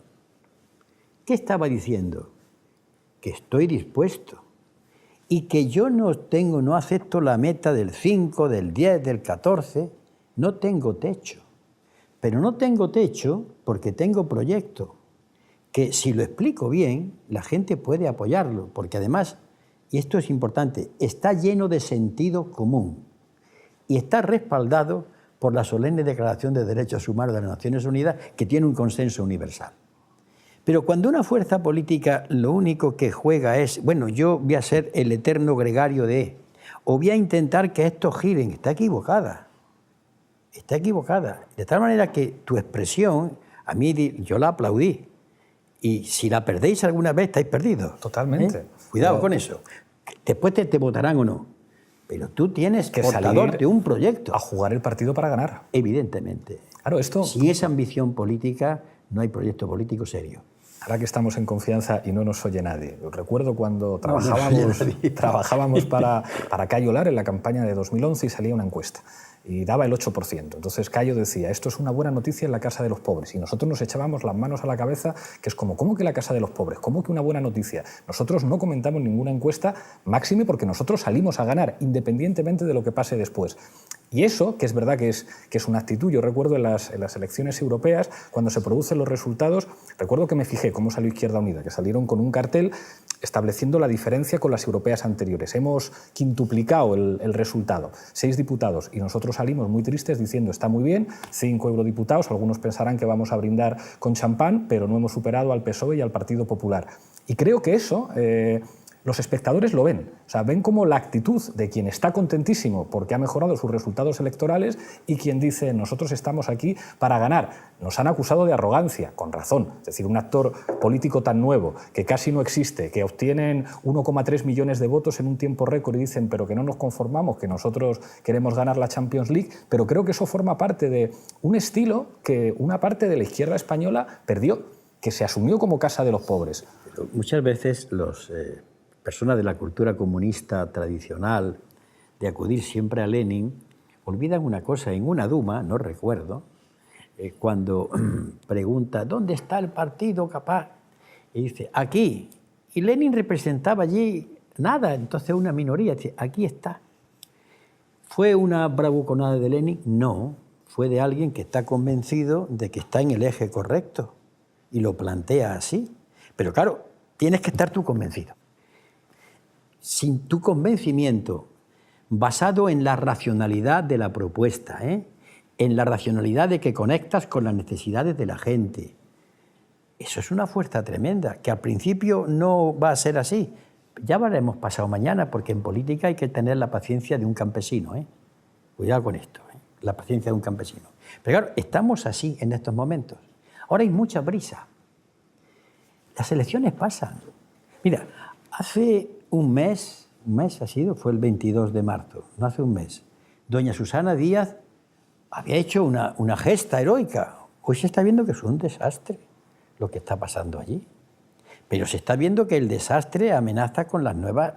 ¿Qué estaba diciendo? Que estoy dispuesto. Y que yo no acepto la meta del 5, del 10, del 14, no tengo techo. Pero no tengo techo porque tengo proyecto, que si lo explico bien, la gente puede apoyarlo, porque además, y esto es importante, está lleno de sentido común y está respaldado por la solemne Declaración de Derechos Humanos de las Naciones Unidas, que tiene un consenso universal. Pero cuando una fuerza política lo único que juega es, bueno, yo voy a ser el eterno gregario de, o voy a intentar que estos giren, está equivocada. Está equivocada. De tal manera que tu expresión, a mí yo la aplaudí. Y si la perdéis alguna vez, estáis perdidos. Totalmente. Cuidado con eso. Después te votarán o no. Pero tú tienes que salir de un proyecto. A jugar el partido para ganar. Evidentemente. Claro, esto... Sin esa ambición política, no hay proyecto político serio. Ahora que estamos en confianza y no nos oye nadie. Recuerdo cuando trabajábamos para Cayo Lar en la campaña de 2011 y salía una encuesta y daba el 8%. Entonces Cayo decía, esto es una buena noticia en la casa de los pobres. Y nosotros nos echábamos las manos a la cabeza, que es como, ¿cómo que la casa de los pobres? ¿Cómo que una buena noticia? Nosotros no comentamos ninguna encuesta, máxime porque nosotros salimos a ganar, independientemente de lo que pase después. Y eso, que es verdad que es una actitud, yo recuerdo en las elecciones europeas, cuando se producen los resultados, recuerdo que me fijé cómo salió Izquierda Unida, que salieron con un cartel estableciendo la diferencia con las europeas anteriores. Hemos quintuplicado el resultado, 6 diputados, y nosotros salimos muy tristes diciendo, está muy bien, 5 eurodiputados, algunos pensarán que vamos a brindar con champán, pero no hemos superado al PSOE y al Partido Popular. Y creo que eso... los espectadores lo ven, o sea, ven como la actitud de quien está contentísimo porque ha mejorado sus resultados electorales y quien dice, nosotros estamos aquí para ganar. Nos han acusado de arrogancia, con razón, es decir, un actor político tan nuevo, que casi no existe, que obtienen 1,3 millones de votos en un tiempo récord y dicen, pero que no nos conformamos, que nosotros queremos ganar la Champions League, pero creo que eso forma parte de un estilo que una parte de la izquierda española perdió, que se asumió como casa de los pobres. Pero muchas veces los... personas de la cultura comunista tradicional, de acudir siempre a Lenin, olvidan una cosa. En una Duma, no recuerdo, cuando pregunta, ¿dónde está el partido capaz? Y dice, aquí. Y Lenin representaba allí nada, entonces una minoría. Dice, aquí está. ¿Fue una bravuconada de Lenin? No, fue de alguien que está convencido de que está en el eje correcto y lo plantea así. Pero claro, tienes que estar tú convencido. Sin tu convencimiento, basado en la racionalidad de la propuesta, en la racionalidad de que conectas con las necesidades de la gente, eso es una fuerza tremenda, que al principio no va a ser así, Ya veremos pasado mañana, porque en política hay que tener la paciencia de un campesino, ¿eh? Cuidado con esto, ¿eh? La paciencia de un campesino. Pero claro, estamos así en estos momentos. Ahora hay mucha prisa. Las elecciones pasan. Mira, hace un mes ha sido, fue el 22 de marzo, no hace un mes, doña Susana Díaz había hecho una gesta heroica. Hoy se está viendo que es un desastre lo que está pasando allí. Pero se está viendo que el desastre amenaza con las nuevas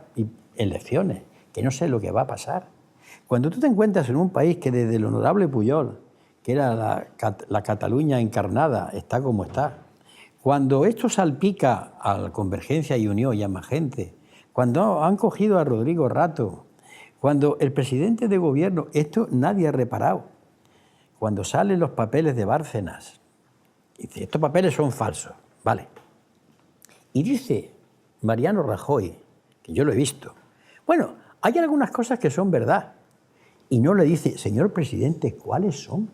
elecciones, que no sé lo que va a pasar. Cuando tú te encuentras en un país que desde el honorable Pujol, que era la Cataluña encarnada, está como está, cuando esto salpica a la Convergencia y Unió y a más gente, cuando han cogido a Rodrigo Rato, cuando el presidente de gobierno, esto nadie ha reparado, cuando salen los papeles de Bárcenas, dice, estos papeles son falsos, vale. Y dice Mariano Rajoy, que yo lo he visto, bueno, hay algunas cosas que son verdad. Y no le dice, señor presidente, ¿cuáles son?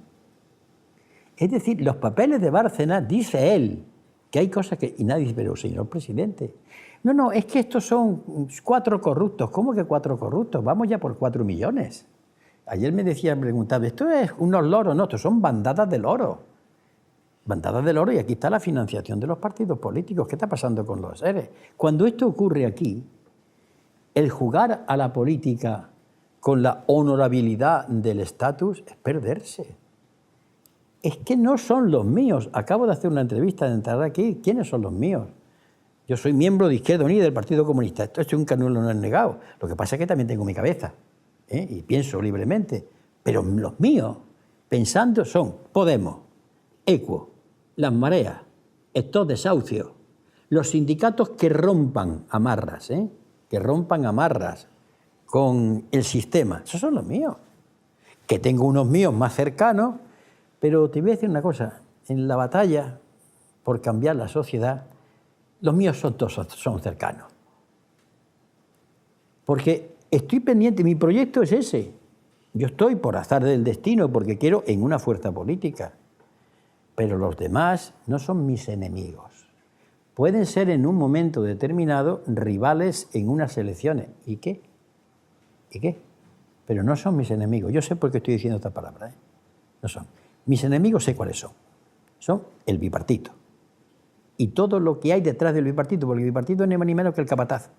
Es decir, los papeles de Bárcenas, dice él, que hay cosas que... Y nadie dice, pero señor presidente, no, es que estos son 4 corruptos. ¿Cómo que 4 corruptos? Vamos ya por 4 millones. Ayer me preguntaba, ¿esto es unos loros? No, estos son bandadas de loros. Bandadas de loros, y aquí está la financiación de los partidos políticos. ¿Qué está pasando con los seres? Cuando esto ocurre aquí, el jugar a la política con la honorabilidad del estatus es perderse. Es que no son los míos. Acabo de hacer una entrevista de entrar aquí. ¿Quiénes son los míos? Yo soy miembro de Izquierda Unida del Partido Comunista. Esto es un canulo, no es negado. Lo que pasa es que también tengo mi cabeza, ¿eh? Y pienso libremente. Pero los míos, pensando, son Podemos, Equo, Las Mareas, estos desahucios, los sindicatos que rompan amarras, ¿eh? Que rompan amarras con el sistema. Esos son los míos. Que tengo unos míos más cercanos, pero te voy a decir una cosa. En la batalla por cambiar la sociedad, los míos son cercanos. Porque estoy pendiente, mi proyecto es ese. Yo estoy por azar del destino porque quiero en una fuerza política. Pero los demás no son mis enemigos. Pueden ser en un momento determinado rivales en unas elecciones. ¿Y qué? ¿Y qué? Pero no son mis enemigos. Yo sé por qué estoy diciendo esta palabra, ¿eh? No son. Mis enemigos sé cuáles son. Son el bipartito. Y todo lo que hay detrás del bipartito, porque el bipartito no es ni menos que el capataz.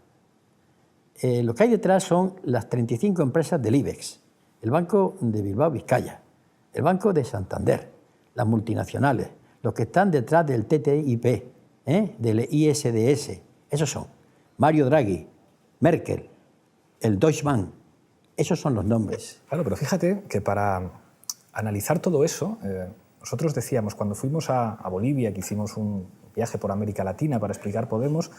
Lo que hay detrás son las 35 empresas del IBEX, el Banco de Bilbao Vizcaya, el Banco de Santander, las multinacionales, los que están detrás del TTIP, del ISDS. Esos son Mario Draghi, Merkel, el Deutsche Bank. Esos son los nombres. Claro, pero fíjate que para analizar todo eso, nosotros decíamos, cuando fuimos a Bolivia, que hicimos un viaje por América Latina para explicar Podemos,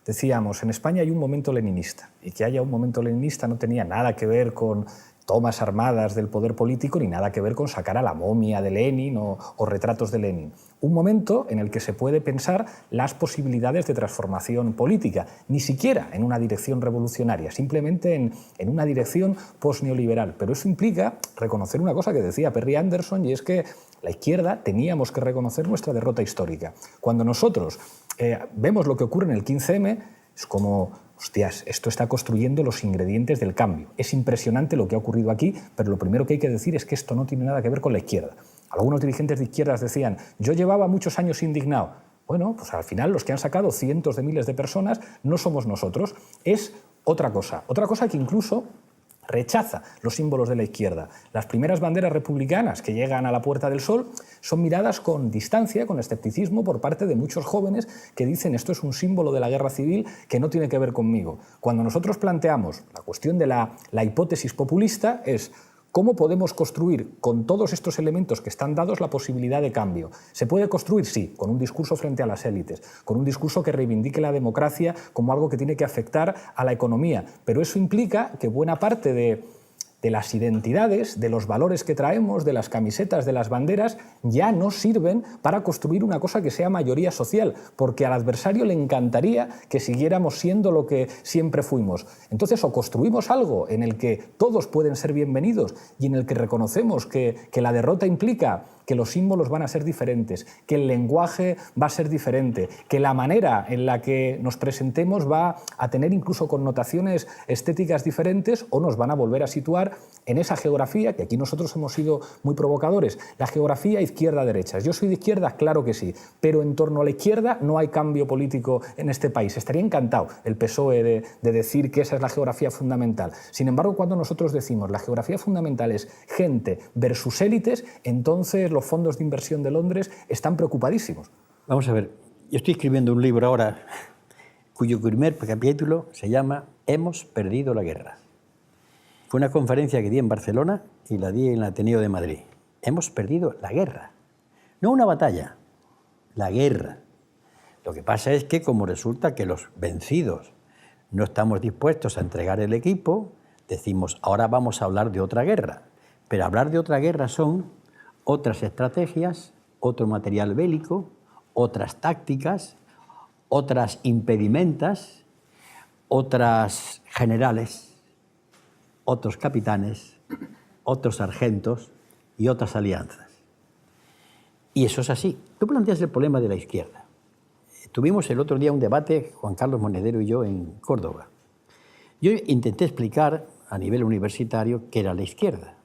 decíamos, en España hay un momento leninista, y que haya un momento leninista no tenía nada que ver con tomas armadas del poder político ni nada que ver con sacar a la momia de Lenin o retratos de Lenin. Un momento en el que se puede pensar las posibilidades de transformación política, ni siquiera en una dirección revolucionaria, simplemente en una dirección postneoliberal. Pero eso implica reconocer una cosa que decía Perry Anderson, y es que la izquierda teníamos que reconocer nuestra derrota histórica. Cuando nosotros vemos lo que ocurre en el 15M, es como, hostias, esto está construyendo los ingredientes del cambio. Es impresionante lo que ha ocurrido aquí, pero lo primero que hay que decir es que esto no tiene nada que ver con la izquierda. Algunos dirigentes de izquierdas decían, yo llevaba muchos años indignado. Bueno, pues al final los que han sacado cientos de miles de personas no somos nosotros, es otra cosa que incluso rechaza los símbolos de la izquierda. Las primeras banderas republicanas que llegan a la Puerta del Sol son miradas con distancia, con escepticismo por parte de muchos jóvenes que dicen esto es un símbolo de la guerra civil que no tiene que ver conmigo. Cuando nosotros planteamos la cuestión de la hipótesis populista es ¿cómo podemos construir con todos estos elementos que están dados la posibilidad de cambio? ¿Se puede construir? Sí, con un discurso frente a las élites, con un discurso que reivindique la democracia como algo que tiene que afectar a la economía. Pero eso implica que buena parte de las identidades, de los valores que traemos, de las camisetas, de las banderas, ya no sirven para construir una cosa que sea mayoría social, porque al adversario le encantaría que siguiéramos siendo lo que siempre fuimos. Entonces, o construimos algo en el que todos pueden ser bienvenidos y en el que reconocemos que la derrota implica que los símbolos van a ser diferentes, que el lenguaje va a ser diferente, que la manera en la que nos presentemos va a tener incluso connotaciones estéticas diferentes o nos van a volver a situar en esa geografía, que aquí nosotros hemos sido muy provocadores, la geografía izquierda-derecha. Yo soy de izquierda, claro que sí, pero en torno a la izquierda no hay cambio político en este país. Estaría encantado el PSOE de decir que esa es la geografía fundamental. Sin embargo, cuando nosotros decimos la geografía fundamental es gente versus élites, entonces los fondos de inversión de Londres están preocupadísimos. Vamos a ver, yo estoy escribiendo un libro ahora cuyo primer capítulo se llama Hemos perdido la guerra. Fue una conferencia que di en Barcelona y la di en el Ateneo de Madrid. Hemos perdido la guerra. No una batalla, la guerra. Lo que pasa es que como resulta que los vencidos no estamos dispuestos a entregar el equipo, decimos, ahora vamos a hablar de otra guerra. Pero hablar de otra guerra son otras estrategias, otro material bélico, otras tácticas, otras impedimentas, otras generales, otros capitanes, otros sargentos y otras alianzas. Y eso es así. Tú planteas el problema de la izquierda. Tuvimos el otro día un debate, Juan Carlos Monedero y yo, en Córdoba. Yo intenté explicar a nivel universitario qué era la izquierda.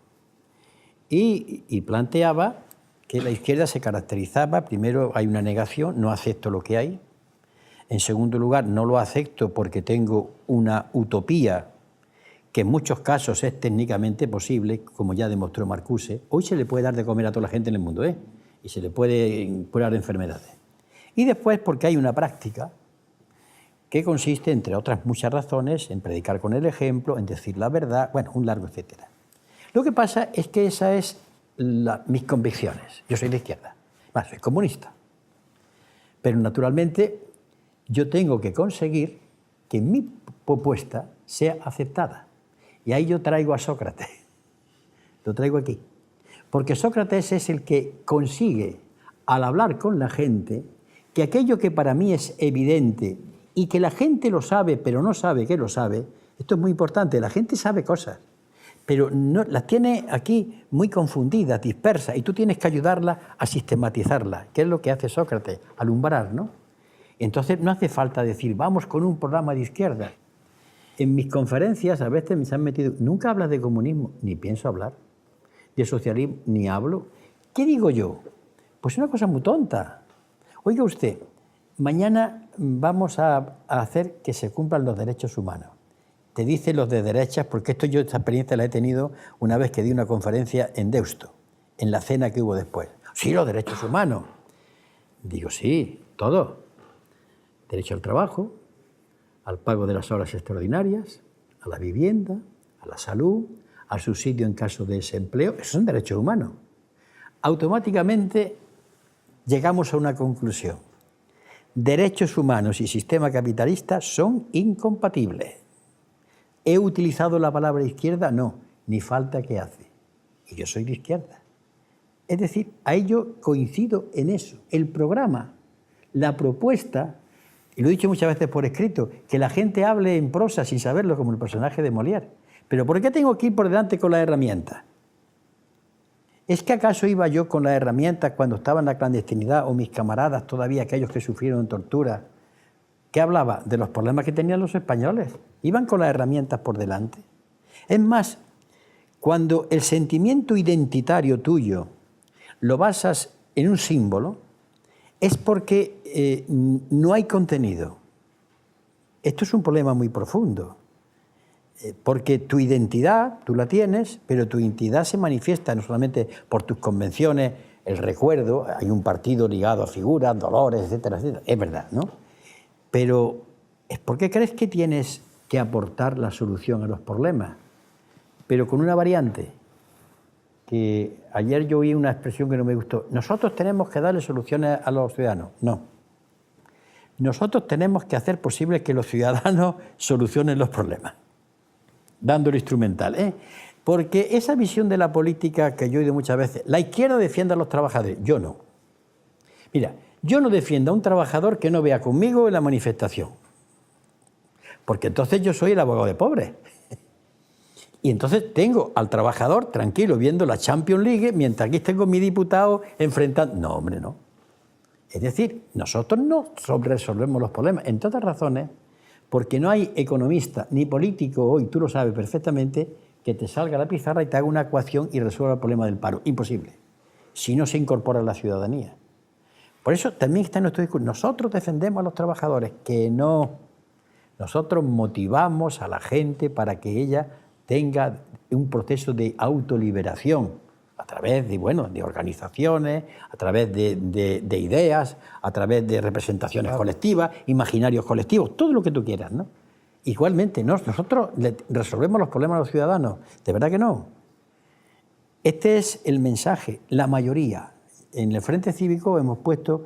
Y planteaba que la izquierda se caracterizaba, primero hay una negación, no acepto lo que hay. En segundo lugar, no lo acepto porque tengo una utopía que en muchos casos es técnicamente posible, como ya demostró Marcuse. Hoy se le puede dar de comer a toda la gente en el mundo, y se le puede curar enfermedades. Y después porque hay una práctica que consiste, entre otras muchas razones, en predicar con el ejemplo, en decir la verdad, bueno, un largo etcétera. Lo que pasa es que esas es mis convicciones. Yo soy de izquierda, más soy comunista. Pero naturalmente yo tengo que conseguir que mi propuesta sea aceptada. Y ahí yo traigo a Sócrates. Lo traigo aquí. Porque Sócrates es el que consigue, al hablar con la gente, que aquello que para mí es evidente y que la gente lo sabe, pero no sabe que lo sabe, esto es muy importante, la gente sabe cosas, pero no, las tiene aquí muy confundidas, dispersas, y tú tienes que ayudarla a sistematizarla, que es lo que hace Sócrates, alumbrar, ¿no? Entonces no hace falta decir, vamos con un programa de izquierda. En mis conferencias a veces me han metido, nunca hablas de comunismo, ni pienso hablar, de socialismo, ni hablo. ¿Qué digo yo? Pues una cosa muy tonta. Oiga usted, mañana vamos a hacer que se cumplan los derechos humanos. Te dicen los de derechas, porque esta experiencia la he tenido una vez que di una conferencia en Deusto, en la cena que hubo después. Sí, los derechos humanos. Digo, sí, todo. Derecho al trabajo, al pago de las horas extraordinarias, a la vivienda, a la salud, al subsidio en caso de desempleo. Esos son derechos humanos. Automáticamente llegamos a una conclusión. Derechos humanos y sistema capitalista son incompatibles. ¿He utilizado la palabra izquierda? No, ni falta que hace. Y yo soy de izquierda. Es decir, ahí yo coincido en eso. El programa, la propuesta, y lo he dicho muchas veces por escrito, que la gente hable en prosa sin saberlo, como el personaje de Molière. ¿Pero por qué tengo que ir por delante con las herramientas? ¿Es que acaso iba yo con las herramientas cuando estaba en la clandestinidad o mis camaradas, todavía aquellos que sufrieron tortura? ¿Qué hablaba? De los problemas que tenían los españoles. Iban con las herramientas por delante. Es más, cuando el sentimiento identitario tuyo lo basas en un símbolo, es porque no hay contenido. Esto es un problema muy profundo. Porque tu identidad, tú la tienes, pero tu identidad se manifiesta no solamente por tus convenciones, el recuerdo, hay un partido ligado a figuras, dolores, etcétera, etcétera. Es verdad, ¿no? Pero es porque crees que tienes que aportar la solución a los problemas, pero con una variante, que ayer yo oí una expresión que no me gustó. Nosotros tenemos que darle soluciones a los ciudadanos. No. Nosotros tenemos que hacer posible que los ciudadanos solucionen los problemas, dando el instrumental, Porque esa visión de la política que yo he oído muchas veces, la izquierda defiende a los trabajadores, yo no. Mira, yo no defiendo a un trabajador que no vea conmigo en la manifestación, porque entonces yo soy el abogado de pobres. Y entonces tengo al trabajador tranquilo viendo la Champions League mientras aquí tengo mi diputado enfrentando... No, hombre, no. Es decir, nosotros no resolvemos los problemas, entre otras razones, porque no hay economista ni político hoy, tú lo sabes perfectamente, que te salga a la pizarra y te haga una ecuación y resuelva el problema del paro. Imposible. Si no se incorpora la ciudadanía. Por eso también está en nuestro discurso. Nosotros defendemos a los trabajadores, que no. Nosotros motivamos a la gente para que ella tenga un proceso de autoliberación a través de, bueno, de organizaciones, a través de ideas, a través de representaciones colectivas, imaginarios colectivos, todo lo que tú quieras, ¿no? Igualmente, nosotros resolvemos los problemas de los ciudadanos. ¿De verdad que no? Este es el mensaje. La mayoría. En el Frente Cívico hemos puesto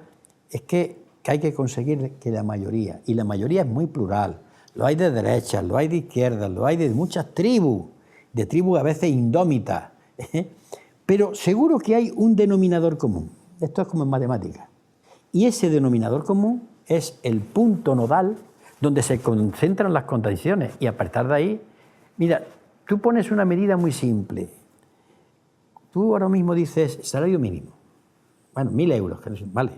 es que hay que conseguir que la mayoría, y la mayoría es muy plural, lo hay de derechas, lo hay de izquierdas, lo hay de muchas tribus, de tribus a veces indómitas, pero seguro que hay un denominador común. Esto es como en matemáticas. Y ese denominador común es el punto nodal donde se concentran las contradicciones. Y a partir de ahí, mira, tú pones una medida muy simple. Tú ahora mismo dices salario mínimo. Bueno, 1.000 euros, vale.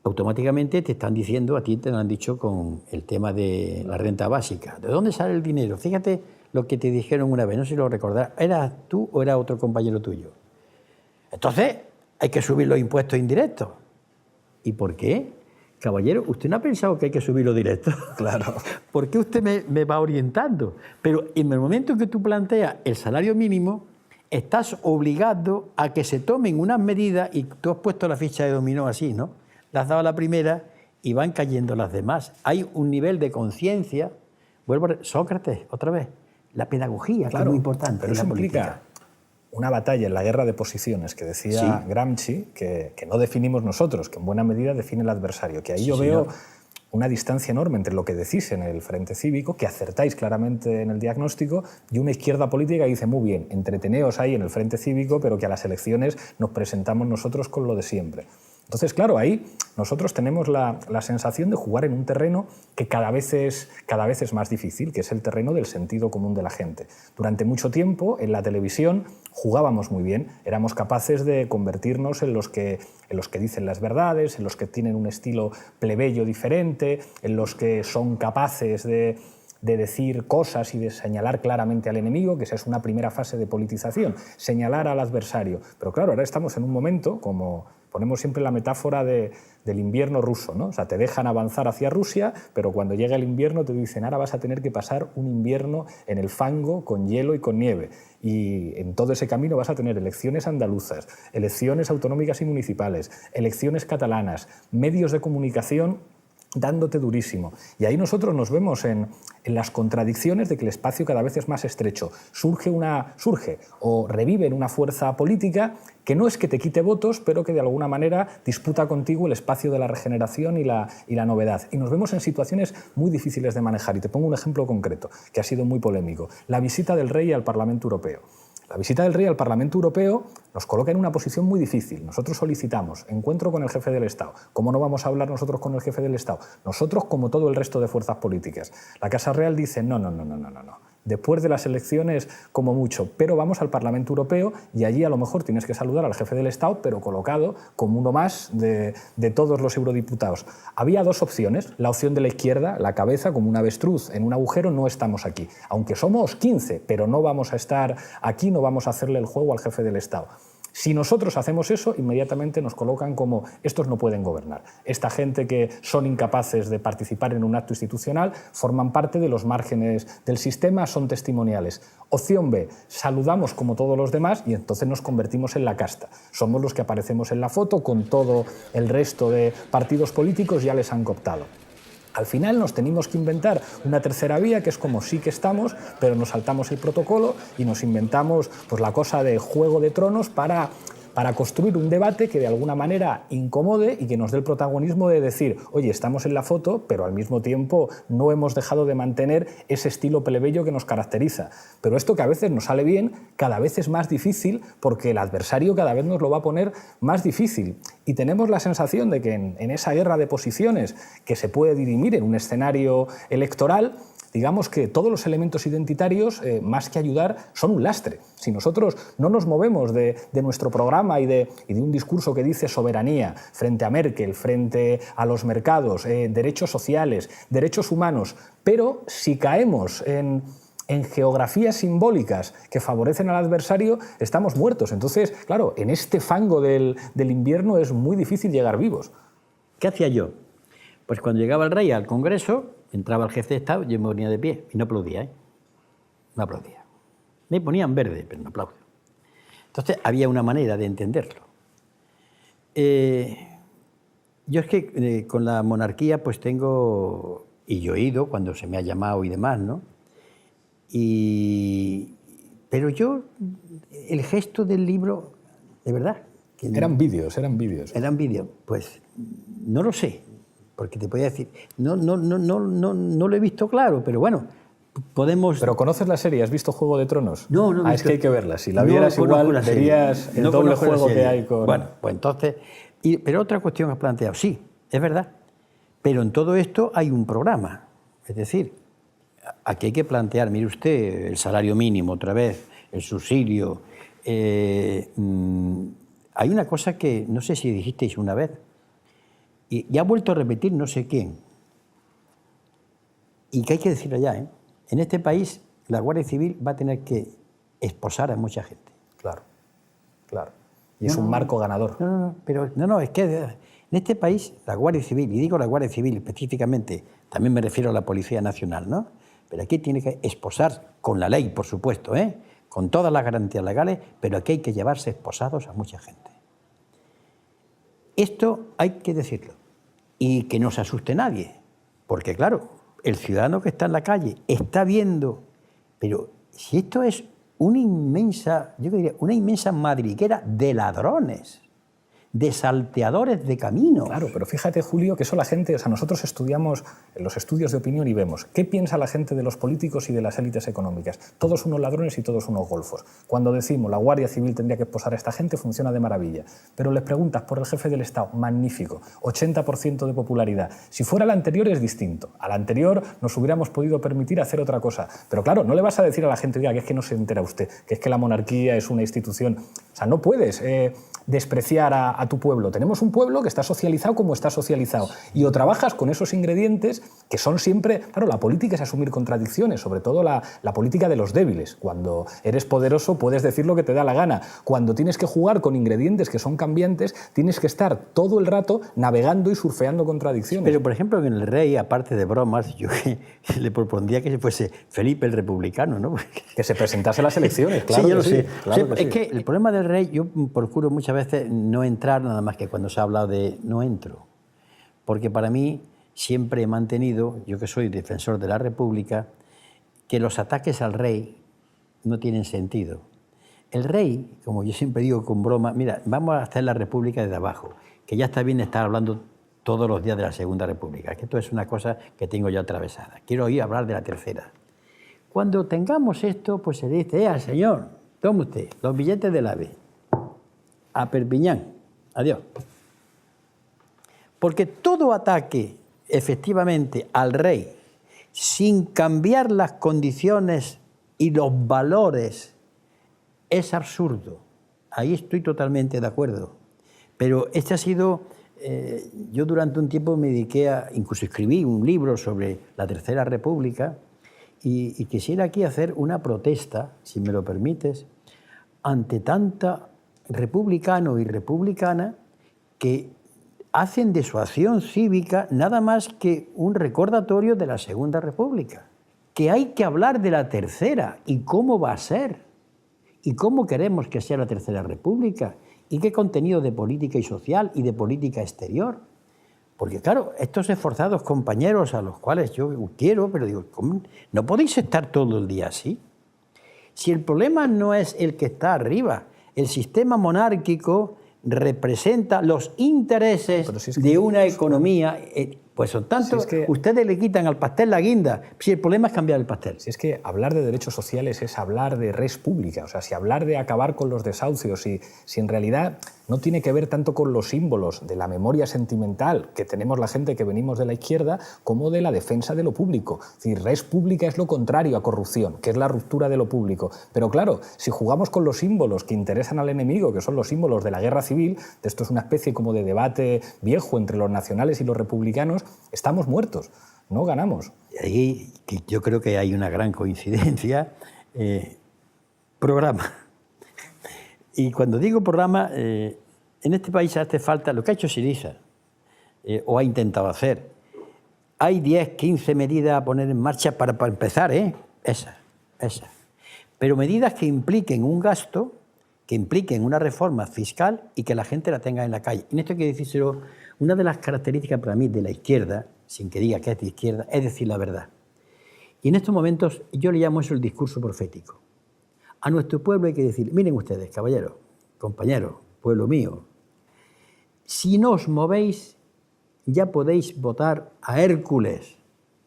Automáticamente te están diciendo, a ti te lo han dicho con el tema de la renta básica. ¿De dónde sale el dinero? Fíjate lo que te dijeron una vez, no sé si lo recordarás. ¿Eras tú o era otro compañero tuyo? Entonces, hay que subir los impuestos indirectos. ¿Y por qué? Caballero, ¿usted no ha pensado que hay que subir los directos? Claro. ¿Por qué usted me va orientando? Pero en el momento en que tú planteas el salario mínimo, estás obligado a que se tomen unas medidas, y tú has puesto la ficha de dominó así, ¿no? Le has dado la primera y van cayendo las demás. Hay un nivel de conciencia. Vuelvo a Sócrates, otra vez. La pedagogía, claro, que es muy importante. Pero eso implica una batalla en la guerra de posiciones que decía Gramsci, que no definimos nosotros, que en buena medida define el adversario. Que ahí yo veo una distancia enorme entre lo que decís en el Frente Cívico, que acertáis claramente en el diagnóstico, y una izquierda política que dice, muy bien, entreteneos ahí en el Frente Cívico, pero que a las elecciones nos presentamos nosotros con lo de siempre. Entonces, claro, ahí nosotros tenemos la sensación de jugar en un terreno que cada vez es más difícil, que es el terreno del sentido común de la gente. Durante mucho tiempo, en la televisión, jugábamos muy bien, éramos capaces de convertirnos en los que dicen las verdades, en los que tienen un estilo plebeyo diferente, en los que son capaces de decir cosas y de señalar claramente al enemigo, que esa es una primera fase de politización, señalar al adversario. Pero claro, ahora estamos en un momento, como ponemos siempre la metáfora del invierno ruso, ¿no? O sea, te dejan avanzar hacia Rusia, pero cuando llega el invierno te dicen, ahora vas a tener que pasar un invierno en el fango, con hielo y con nieve. Y en todo ese camino vas a tener elecciones andaluzas, elecciones autonómicas y municipales, elecciones catalanas, medios de comunicación dándote durísimo. Y ahí nosotros nos vemos en las contradicciones de que el espacio cada vez es más estrecho. Surge o revive en una fuerza política que no es que te quite votos, pero que de alguna manera disputa contigo el espacio de la regeneración y la novedad. Y nos vemos en situaciones muy difíciles de manejar. Y te pongo un ejemplo concreto, que ha sido muy polémico. La visita del rey al Parlamento Europeo. La visita del rey al Parlamento Europeo nos coloca en una posición muy difícil. Nosotros solicitamos encuentro con el jefe del Estado. ¿Cómo no vamos a hablar nosotros con el jefe del Estado? Nosotros, como todo el resto de fuerzas políticas. La Casa Real dice no. Después de las elecciones, como mucho, pero vamos al Parlamento Europeo y allí a lo mejor tienes que saludar al jefe del Estado, pero colocado como uno más de todos los eurodiputados. Había dos opciones. La opción de la izquierda, la cabeza como un avestruz en un agujero, no estamos aquí. Aunque somos 15, pero no vamos a estar aquí, no vamos a hacerle el juego al jefe del Estado. Si nosotros hacemos eso, inmediatamente nos colocan como estos no pueden gobernar. Esta gente que son incapaces de participar en un acto institucional forman parte de los márgenes del sistema, son testimoniales. Opción B, saludamos como todos los demás y entonces nos convertimos en la casta. Somos los que aparecemos en la foto con todo el resto de partidos políticos, ya les han cooptado. Al final nos tenemos que inventar una tercera vía, que es como sí que estamos, pero nos saltamos el protocolo y nos inventamos pues, la cosa de Juego de Tronos para construir un debate que de alguna manera incomode y que nos dé el protagonismo de decir, oye, estamos en la foto, pero al mismo tiempo no hemos dejado de mantener ese estilo plebeyo que nos caracteriza. Pero esto que a veces nos sale bien, cada vez es más difícil porque el adversario cada vez nos lo va a poner más difícil. Y tenemos la sensación de que en esa guerra de posiciones que se puede dirimir en un escenario electoral, digamos que todos los elementos identitarios, más que ayudar, son un lastre. Si nosotros no nos movemos de nuestro programa y de un discurso que dice soberanía frente a Merkel, frente a los mercados, derechos sociales, derechos humanos, pero si caemos en geografías simbólicas que favorecen al adversario, estamos muertos. Entonces, claro, en este fango del invierno es muy difícil llegar vivos. ¿Qué hacía yo? Pues cuando llegaba el rey al Congreso, entraba el jefe de Estado, yo me ponía de pie y no aplaudía, ¿eh? No aplaudía. Me ponían verde, pero no aplaudo. Entonces, había una manera de entenderlo. Yo es que con la monarquía pues tengo, y yo he ido cuando se me ha llamado y demás, ¿no? Pero yo, el gesto del libro, de verdad... Eran vídeos. Eran vídeos, pues no lo sé, porque te podía decir, no lo he visto claro, pero bueno, podemos... ¿Pero conoces la serie? ¿Has visto Juego de Tronos? No. Es que hay que verla. Si la vieras igual, verías el doble juego que hay con... Bueno, pues entonces... Pero otra cuestión que has planteado, sí, es verdad, pero en todo esto hay un programa. Es decir, aquí hay que plantear, mire usted, el salario mínimo otra vez, el subsidio. Hay una cosa que no sé si dijisteis una vez, y ya ha vuelto a repetir no sé quién, y que hay que decir allá, ¿eh? En este país la Guardia Civil va a tener que esposar a mucha gente. Claro. Y es un marco ganador. No, es que en este país la Guardia Civil, y digo la Guardia Civil específicamente, también me refiero a la Policía Nacional, ¿no? Pero aquí tiene que esposar con la ley, por supuesto, con todas las garantías legales, pero aquí hay que llevarse esposados a mucha gente. Esto hay que decirlo, y que no se asuste nadie, porque claro, el ciudadano que está en la calle está viendo, pero si esto es una inmensa madriguera de ladrones, de salteadores de camino. Claro, pero fíjate, Julio, que eso la gente... O sea, nosotros estudiamos en los estudios de opinión y vemos qué piensa la gente de los políticos y de las élites económicas. Todos unos ladrones y todos unos golfos. Cuando decimos la Guardia Civil tendría que esposar a esta gente, funciona de maravilla. Pero les preguntas por el jefe del Estado, magnífico, 80% de popularidad. Si fuera el anterior es distinto. Al anterior nos hubiéramos podido permitir hacer otra cosa. Pero claro, no le vas a decir a la gente, oiga, que es que no se entera usted, que es que la monarquía es una institución... O sea, no puedes despreciar a tu pueblo. Tenemos un pueblo que está socializado como está socializado. Y o trabajas con esos ingredientes que son siempre... Claro, la política es asumir contradicciones, sobre todo la política de los débiles. Cuando eres poderoso puedes decir lo que te da la gana. Cuando tienes que jugar con ingredientes que son cambiantes, tienes que estar todo el rato navegando y surfeando contradicciones. Pero, por ejemplo, en el rey, aparte de bromas, yo le propondría que fuese Felipe el Republicano, ¿no? Que se presentase a las elecciones, claro. Sí, yo lo sí, sé. Claro que es que el problema del rey, yo procuro muchas veces no entrar, nada más que cuando se ha hablado de no entro. Porque para mí siempre he mantenido, yo que soy defensor de la República, que los ataques al rey no tienen sentido. El rey, como yo siempre digo con broma, mira, vamos a hacer la República desde abajo, que ya está bien estar hablando todos los días de la Segunda República, que esto es una cosa que tengo ya atravesada. Quiero oír hablar de la Tercera. Cuando tengamos esto, pues se dice, al señor, tome usted los billetes del AVE, a Perpiñán, adiós. Porque todo ataque, efectivamente, al rey, sin cambiar las condiciones y los valores, es absurdo. Ahí estoy totalmente de acuerdo. Pero este ha sido... yo durante un tiempo me dediqué incluso escribí un libro sobre la Tercera República y quisiera aquí hacer una protesta, si me lo permites, ante tanta republicano y republicana que hacen de su acción cívica nada más que un recordatorio de la Segunda República. Que hay que hablar de la Tercera y cómo va a ser y cómo queremos que sea la Tercera República y qué contenido de política y social y de política exterior. Porque claro, estos esforzados compañeros a los cuales yo quiero, pero digo, ¿cómo? No podéis estar todo el día así. Si el problema no es el que está arriba, el sistema monárquico representa los intereses de una economía, pues son tantos, ustedes le quitan al pastel la guinda, si el problema es cambiar el pastel. Si es que hablar de derechos sociales es hablar de res pública, o sea, si hablar de acabar con los desahucios, si en realidad no tiene que ver tanto con los símbolos de la memoria sentimental que tenemos la gente que venimos de la izquierda, como de la defensa de lo público. Es decir, res pública es lo contrario a corrupción, que es la ruptura de lo público. Pero claro, si jugamos con los símbolos que interesan al enemigo, que son los símbolos de la guerra civil, esto es una especie como de debate viejo entre los nacionales y los republicanos, estamos muertos, no ganamos. Y ahí yo creo que hay una gran coincidencia. Programa. Y cuando digo programa, en este país hace falta lo que ha hecho Syriza, o ha intentado hacer. Hay 10, 15 medidas a poner en marcha para empezar, esas. Pero medidas que impliquen un gasto, que impliquen una reforma fiscal y que la gente la tenga en la calle. En esto hay que decírselo, una de las características para mí de la izquierda, sin que diga que es de izquierda, es decir la verdad. Y en estos momentos yo le llamo eso el discurso profético. A nuestro pueblo hay que decir, miren ustedes, caballeros, compañeros, pueblo mío, si no os movéis, ya podéis votar a Hércules,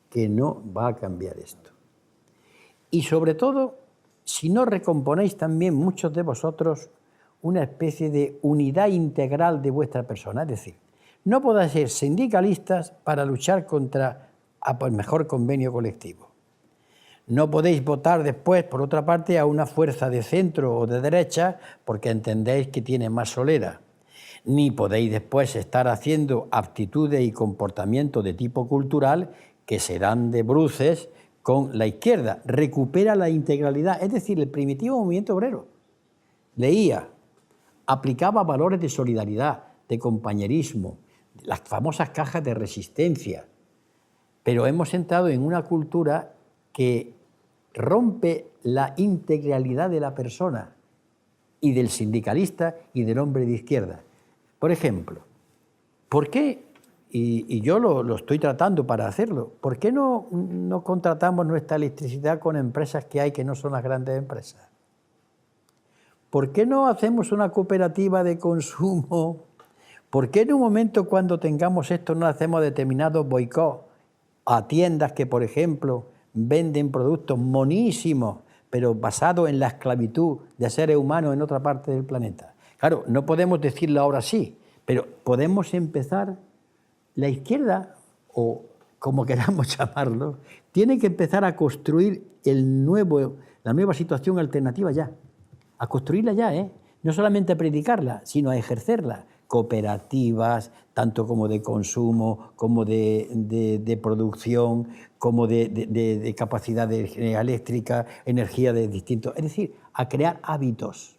que no va a cambiar esto. Y sobre todo, si no recomponéis también muchos de vosotros una especie de unidad integral de vuestra persona, es decir, no podáis ser sindicalistas para luchar contra el mejor convenio colectivo. No podéis votar después, por otra parte, a una fuerza de centro o de derecha porque entendéis que tiene más solera. Ni podéis después estar haciendo aptitudes y comportamientos de tipo cultural que serán de bruces con la izquierda. Recupera la integralidad, es decir, el primitivo movimiento obrero. Leía, aplicaba valores de solidaridad, de compañerismo, las famosas cajas de resistencia. Pero hemos entrado en una cultura que rompe la integralidad de la persona y del sindicalista y del hombre de izquierda. Por ejemplo, ¿por qué, y yo lo estoy tratando para hacerlo, ¿por qué no contratamos nuestra electricidad con empresas que hay que no son las grandes empresas? ¿Por qué no hacemos una cooperativa de consumo? ¿Por qué en un momento cuando tengamos esto no hacemos determinados boicots a tiendas que, por ejemplo, venden productos monísimos, pero basados en la esclavitud de seres humanos en otra parte del planeta? Claro, no podemos decirlo ahora sí, pero podemos empezar. La izquierda, o como queramos llamarlo, tiene que empezar a construir la nueva situación alternativa ya. A construirla ya, no solamente a predicarla, sino a ejercerla. Cooperativas, tanto como de consumo, como de producción, como de capacidad de energía eléctrica, energía de distintos... Es decir, a crear hábitos.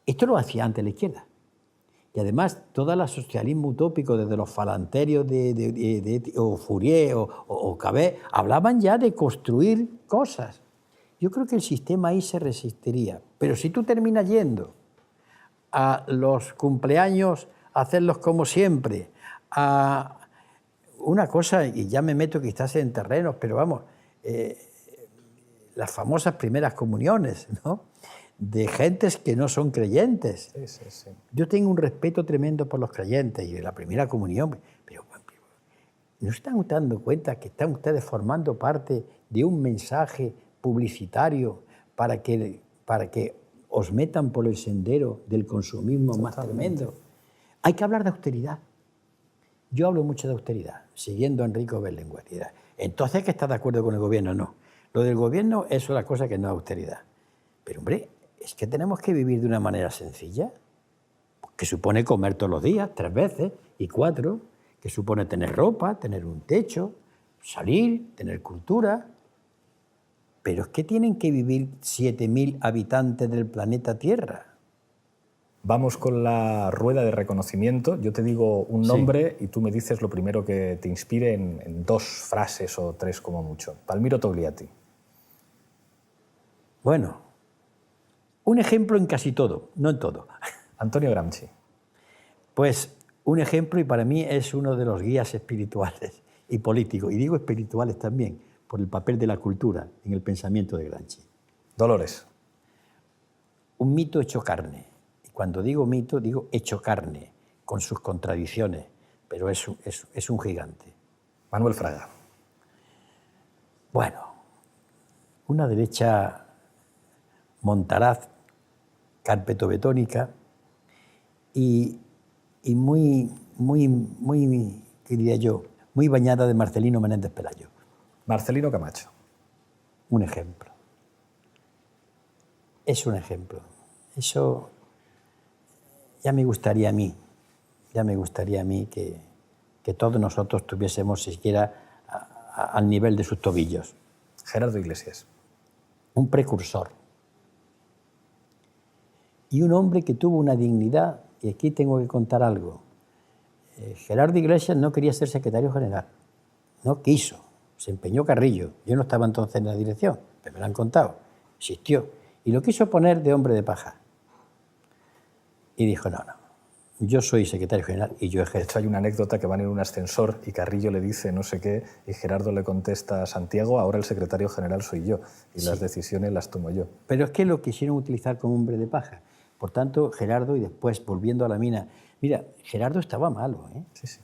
Esto lo hacía antes la izquierda. Y además, todo el socialismo utópico, desde los falanterios o Fourier o Cabet, hablaban ya de construir cosas. Yo creo que el sistema ahí se resistiría. Pero si tú terminas yendo a los cumpleaños, a hacerlos como siempre, a una cosa, y ya me meto quizás en terrenos, pero vamos, las famosas primeras comuniones, ¿no?, de gentes que no son creyentes. Sí. Yo tengo un respeto tremendo por los creyentes y de la primera comunión, pero ¿no están dando cuenta que están ustedes formando parte de un mensaje publicitario para que os metan por el sendero del consumismo más tremendo? Hay que hablar de austeridad. Yo hablo mucho de austeridad, siguiendo a Enrico Berlinguer. Entonces, ¿que está de acuerdo con el gobierno? No. Lo del gobierno es una cosa que no es austeridad. Pero, hombre, es que tenemos que vivir de una manera sencilla, que supone comer todos los días, 3 veces y 4, que supone tener ropa, tener un techo, salir, tener cultura. Pero es que tienen que vivir 7.000 habitantes del planeta Tierra. Vamos con la rueda de reconocimiento. Yo te digo un nombre y tú me dices lo primero que te inspire en 2 frases o 3 como mucho. Palmiro Togliatti. Bueno, un ejemplo en casi todo, no en todo. Antonio Gramsci. Pues un ejemplo, y para mí es uno de los guías espirituales y políticos, y digo espirituales también, por el papel de la cultura en el pensamiento de Gramsci. Dolores. Un mito hecho carne. Y cuando digo mito, digo hecho carne, con sus contradicciones, pero es un gigante. Manuel Fraga. Bueno, una derecha montaraz, carpetobetónica, y muy, ¿qué diría yo?, muy bañada de Marcelino Menéndez Pelayo. Marcelino Camacho. Un ejemplo. Es un ejemplo. Eso ya me gustaría a mí que todos nosotros tuviésemos siquiera al nivel de sus tobillos. Gerardo Iglesias. Un precursor. Y un hombre que tuvo una dignidad, y aquí tengo que contar algo. Gerardo Iglesias no quería ser secretario general, no quiso, se empeñó Carrillo. Yo no estaba entonces en la dirección, pero me lo han contado, existió. Y lo quiso poner de hombre de paja. Y dijo, no, yo soy secretario general y yo ejerzo. De hecho, hay una anécdota que van en un ascensor y Carrillo le dice no sé qué y Gerardo le contesta a Santiago, ahora el secretario general soy yo y las decisiones las tomo yo. Pero es que lo quisieron utilizar como hombre de paja. Por tanto, Gerardo, y después volviendo a la mina, mira, Gerardo estaba malo, ¿eh? Sí.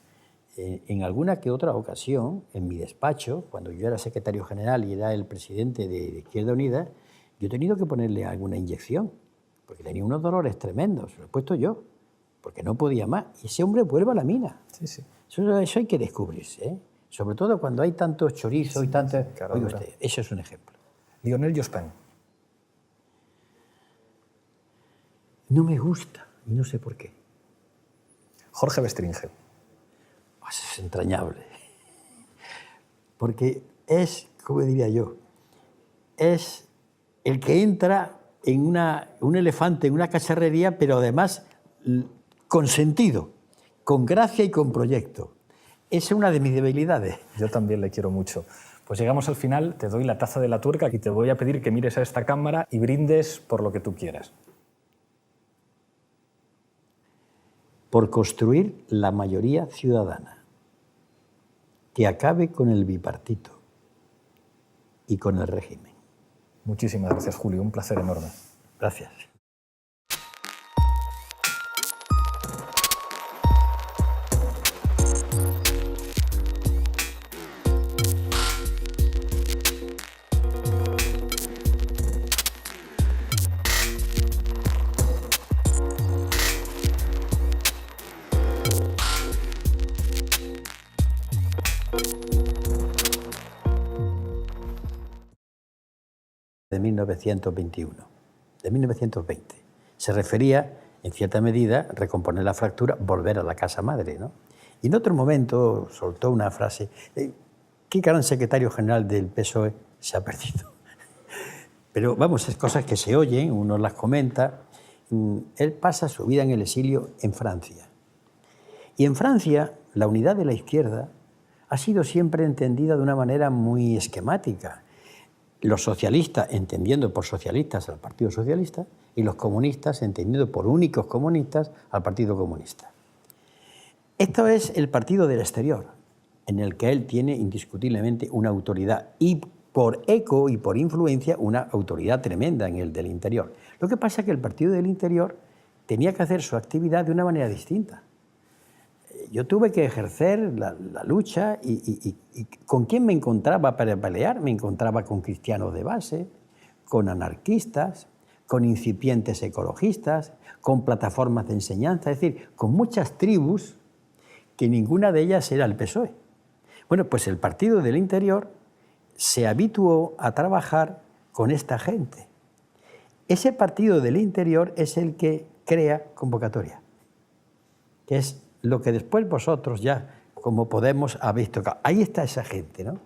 En alguna que otra ocasión, en mi despacho, cuando yo era secretario general y era el presidente de Izquierda Unida, yo he tenido que ponerle alguna inyección, porque tenía unos dolores tremendos, lo he puesto yo, porque no podía más. Y ese hombre vuelve a la mina. Sí. Eso hay que descubrirse, ¿eh? Sobre todo cuando hay tantos chorizos y tantos... Oiga usted, eso es un ejemplo. Lionel Jospin. No me gusta, y no sé por qué. Jorge Bestringe. Eso es entrañable. Porque es, ¿cómo diría yo? Es el que entra en un elefante, en una cacharrería, pero además con sentido, con gracia y con proyecto. Esa es una de mis debilidades. Yo también le quiero mucho. Pues llegamos al final, te doy la taza de la tuerca y te voy a pedir que mires a esta cámara y brindes por lo que tú quieras. Por construir la mayoría ciudadana, que acabe con el bipartito y con el régimen. Muchísimas gracias, Julio. Un placer enorme. Gracias. De 1921, de 1920. Se refería, en cierta medida, recomponer la fractura, volver a la casa madre, ¿no? Y en otro momento soltó una frase, ¿qué gran secretario general del PSOE se ha perdido? Pero vamos, es cosas que se oyen, uno las comenta. Él pasa su vida en el exilio en Francia. Y en Francia, la unidad de la izquierda ha sido siempre entendida de una manera muy esquemática. Los socialistas entendiendo por socialistas al Partido Socialista y los comunistas entendiendo por únicos comunistas al Partido Comunista. Esto es el partido del exterior, en el que él tiene indiscutiblemente una autoridad y por eco y por influencia una autoridad tremenda en el del interior. Lo que pasa es que el partido del interior tenía que hacer su actividad de una manera distinta. Yo tuve que ejercer la lucha y ¿con quién me encontraba para pelear? Me encontraba con cristianos de base, con anarquistas, con incipientes ecologistas, con plataformas de enseñanza, es decir, con muchas tribus que ninguna de ellas era el PSOE. Bueno, pues el Partido del Interior se habituó a trabajar con esta gente. Ese Partido del Interior es el que crea convocatoria, que es lo que después vosotros ya, como Podemos, habéis tocado. Ahí está esa gente, ¿no?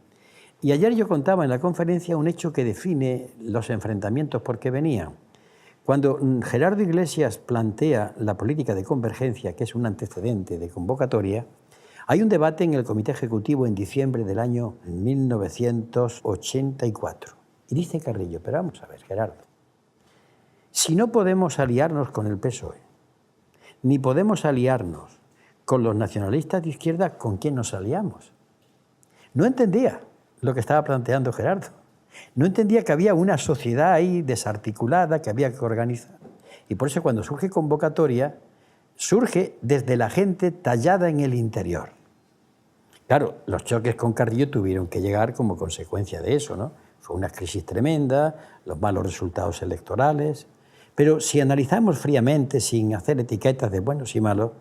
Y ayer yo contaba en la conferencia un hecho que define los enfrentamientos por qué venían. Cuando Gerardo Iglesias plantea la política de convergencia, que es un antecedente de convocatoria, hay un debate en el Comité Ejecutivo en diciembre del año 1984. Y dice Carrillo, pero vamos a ver, Gerardo, si no podemos aliarnos con el PSOE, ni podemos aliarnos con los nacionalistas de izquierda, ¿con quién nos aliamos? No entendía lo que estaba planteando Gerardo. No entendía que había una sociedad ahí desarticulada que había que organizar. Y por eso cuando surge convocatoria, surge desde la gente tallada en el interior. Claro, los choques con Carrillo tuvieron que llegar como consecuencia de eso, ¿no? Fue una crisis tremenda, los malos resultados electorales, Pero si analizamos fríamente, sin hacer etiquetas de buenos y malos,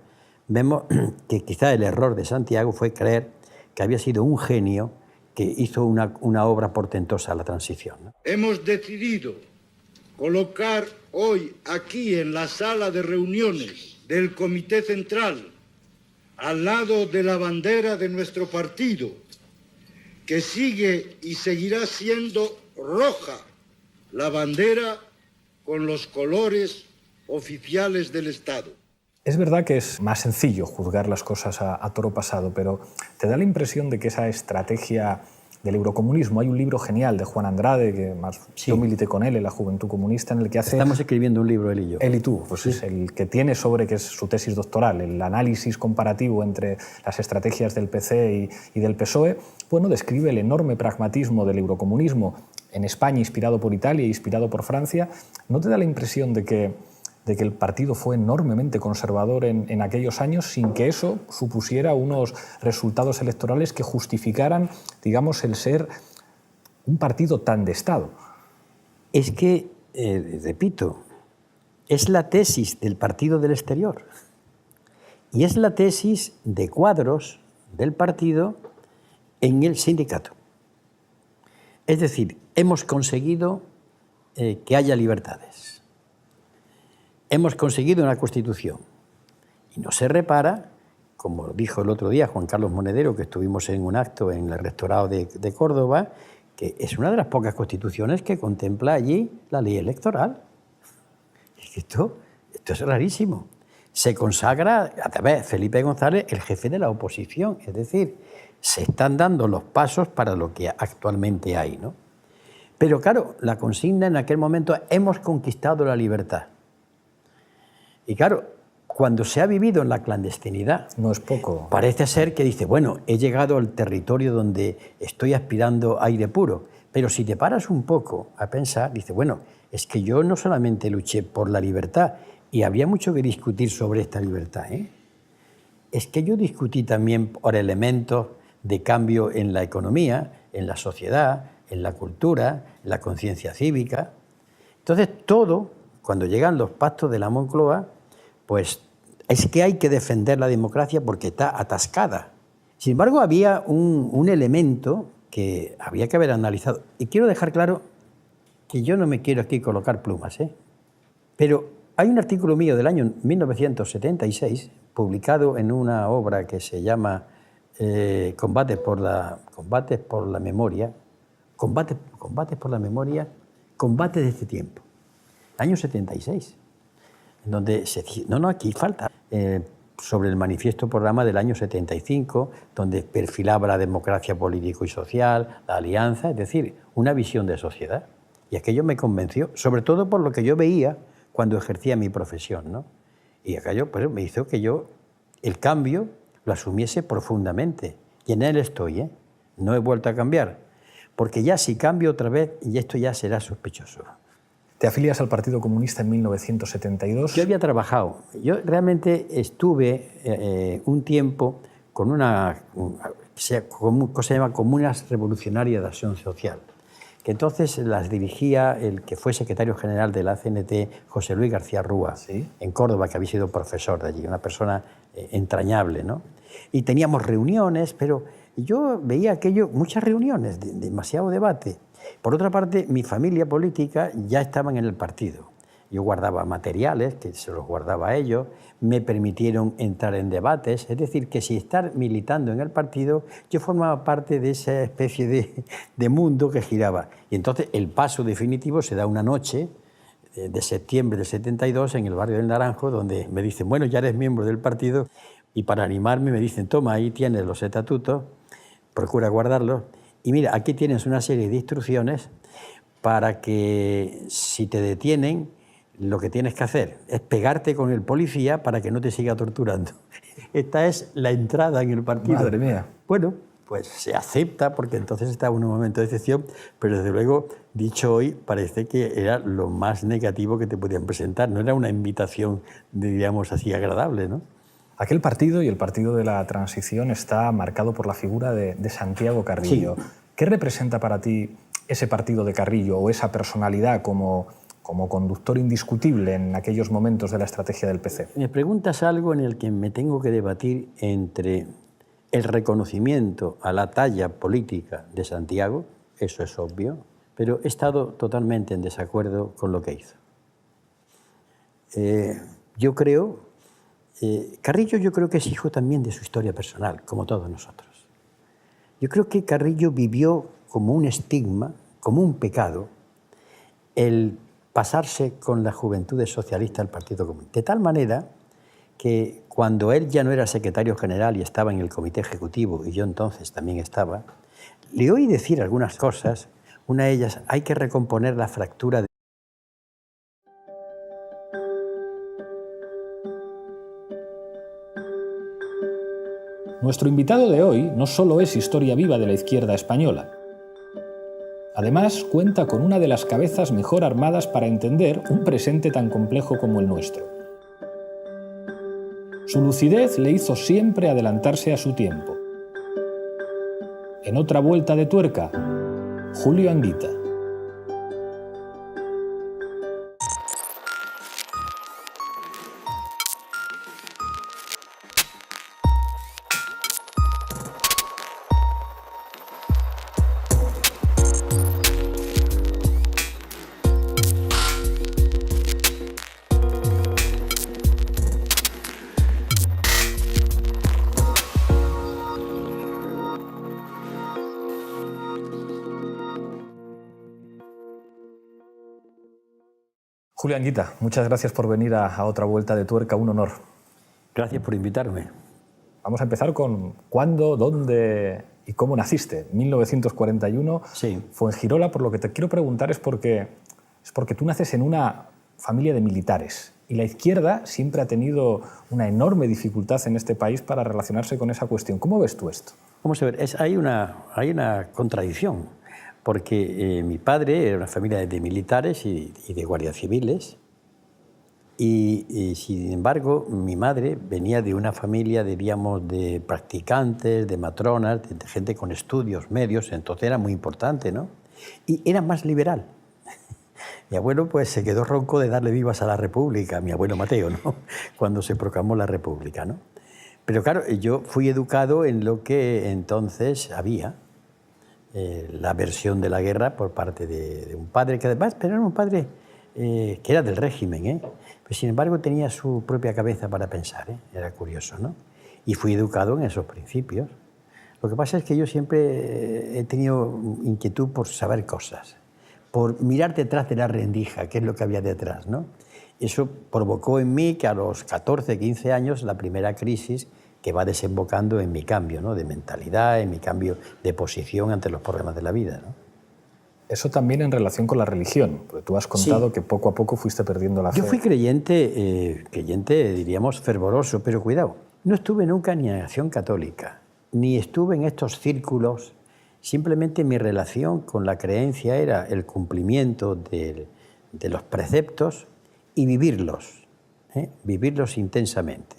vemos que quizá el error de Santiago fue creer que había sido un genio que hizo una obra portentosa a la transición, ¿no? Hemos decidido colocar hoy aquí en la sala de reuniones del Comité Central, al lado de la bandera de nuestro partido, que sigue y seguirá siendo roja, la bandera con los colores oficiales del Estado. Es verdad que es más sencillo juzgar las cosas a toro pasado, pero ¿te da la impresión de que esa estrategia del eurocomunismo? Hay un libro genial de Juan Andrade, que más sí, yo milité con él en la Juventud Comunista, en el que hace... Estamos escribiendo un libro, él y yo. Él y tú, pues sí, es el que tiene sobre, que es su tesis doctoral, el análisis comparativo entre las estrategias del PC y del PSOE. Bueno, describe el enorme pragmatismo del eurocomunismo en España, inspirado por Italia e inspirado por Francia. ¿No te da la impresión de que el partido fue enormemente conservador en aquellos años sin que eso supusiera unos resultados electorales que justificaran, digamos, el ser un partido tan de Estado? Es que, repito, es la tesis del partido del exterior y es la tesis de cuadros del partido en el sindicato. Es decir, hemos conseguido que haya libertades. Hemos conseguido una Constitución y no se repara, como dijo el otro día Juan Carlos Monedero, que estuvimos en un acto en el Rectorado de Córdoba, que es una de las pocas constituciones que contempla allí la ley electoral. Esto es rarísimo. Se consagra a través de Felipe González, el jefe de la oposición, es decir, se están dando los pasos para lo que actualmente hay, ¿no? Pero claro, la consigna en aquel momento, hemos conquistado la libertad. Y claro, cuando se ha vivido en la clandestinidad, no es poco. Parece ser que dice, bueno, he llegado al territorio donde estoy aspirando aire puro. Pero si te paras un poco a pensar, dice, bueno, es que yo no solamente luché por la libertad, y había mucho que discutir sobre esta libertad, ¿eh? Es que yo discutí también por elementos de cambio en la economía, en la sociedad, en la cultura, en la conciencia cívica. Entonces, todo, cuando llegan los pactos de la Moncloa, pues es que hay que defender la democracia porque está atascada. Sin embargo, había un elemento que había que haber analizado. Y quiero dejar claro que yo no me quiero aquí colocar plumas, ¿eh? Pero hay un artículo mío del año 1976, publicado en una obra que se llama Combates por la memoria, Combates de este tiempo, año 76. Donde aquí falta, sobre el manifiesto programa del año 75, donde perfilaba la democracia político y social, la alianza, es decir, una visión de sociedad. Y aquello me convenció, sobre todo por lo que yo veía cuando ejercía mi profesión, ¿no? Y aquello pues, me hizo que yo el cambio lo asumiese profundamente. Y en él estoy, ¿eh? No he vuelto a cambiar. Porque ya si cambio otra vez, y esto ya será sospechoso. ¿Te afilias al Partido Comunista en 1972? Yo había trabajado. Yo realmente estuve un tiempo con una cosa que se llama Comunas Revolucionarias de Acción Social, que entonces las dirigía el que fue secretario general de la CNT, José Luis García Rúa, ¿sí?, en Córdoba, que había sido profesor de allí, una persona entrañable, ¿no? Y teníamos reuniones, pero yo veía aquello, muchas reuniones, demasiado debate. Por otra parte, mi familia política ya estaban en el partido. Yo guardaba materiales, que se los guardaba a ellos, me permitieron entrar en debates, es decir, que si estar militando en el partido, yo formaba parte de esa especie de mundo que giraba. Y entonces el paso definitivo se da una noche de septiembre del 72 en el barrio del Naranjo, donde me dicen, bueno, ya eres miembro del partido, y para animarme me dicen, toma, ahí tienes los estatutos, procura guardarlos, y mira, aquí tienes una serie de instrucciones para que si te detienen, lo que tienes que hacer es pegarte con el policía para que no te siga torturando. Esta es la entrada en el partido. Madre mía. Bueno, pues se acepta porque entonces estaba en un momento de excepción, pero desde luego, dicho hoy, parece que era lo más negativo que te podían presentar. No era una invitación, diríamos así, agradable, ¿no? Aquel partido y el Partido de la Transición está marcado por la figura de Santiago Carrillo. Sí. ¿Qué representa para ti ese partido de Carrillo o esa personalidad como como conductor indiscutible en aquellos momentos de la estrategia del PC. Me preguntas algo en el que me tengo que debatir entre el reconocimiento a la talla política de Santiago, eso es obvio, pero he estado totalmente en desacuerdo con lo que hizo. Yo creo, Carrillo yo creo que es hijo también de su historia personal, como todos nosotros. Yo creo que Carrillo vivió como un estigma, como un pecado, el pasarse con las juventudes socialistas al Partido Comunista. De tal manera que cuando él ya no era secretario general y estaba en el comité ejecutivo, y yo entonces también estaba, le oí decir algunas cosas. Una de ellas, hay que recomponer la fractura de... Nuestro invitado de hoy no solo es historia viva de la izquierda española. Además, cuenta con una de las cabezas mejor armadas para entender un presente tan complejo como el nuestro. Su lucidez le hizo siempre adelantarse a su tiempo. En otra vuelta de tuerca, Julio Anguita. Julio Anguita, muchas gracias por venir a otra vuelta de tuerca, un honor. Gracias por invitarme. Vamos a empezar con cuándo, dónde y cómo naciste. 1941, sí. Fuengirola. Por lo que te quiero preguntar es porque tú naces en una familia de militares y la izquierda siempre ha tenido una enorme dificultad en este país para relacionarse con esa cuestión. ¿Cómo ves tú esto? Vamos a ver, hay una contradicción. Porque mi padre era una familia de militares y de guardias civiles y sin embargo mi madre venía de una familia, diríamos, de practicantes, de matronas, de gente con estudios medios, entonces era muy importante, ¿no? Y era más liberal. Mi abuelo pues se quedó ronco de darle vivas a la República, mi abuelo Mateo, ¿no? Cuando se proclamó la República, ¿no? Pero claro, yo fui educado en lo que entonces había. La versión de la guerra por parte de un padre que además, pero era un padre que era del régimen, pero sin embargo tenía su propia cabeza para pensar, era curioso, ¿no? Y fui educado en esos principios. Lo que pasa es que yo siempre he tenido inquietud por saber cosas, por mirar detrás de la rendija, qué es lo que había detrás, ¿no? Eso provocó en mí que a los 14, 15 años, la primera crisis que va desembocando en mi cambio, ¿no? De mentalidad, en mi cambio de posición ante los problemas de la vida, ¿no? Eso también en relación con la religión, porque tú has contado que poco a poco fuiste perdiendo la fe. Yo fui creyente, diríamos, fervoroso, pero cuidado, no estuve nunca ni en Acción Católica, ni estuve en estos círculos, simplemente mi relación con la creencia era el cumplimiento de los preceptos y vivirlos, vivirlos intensamente.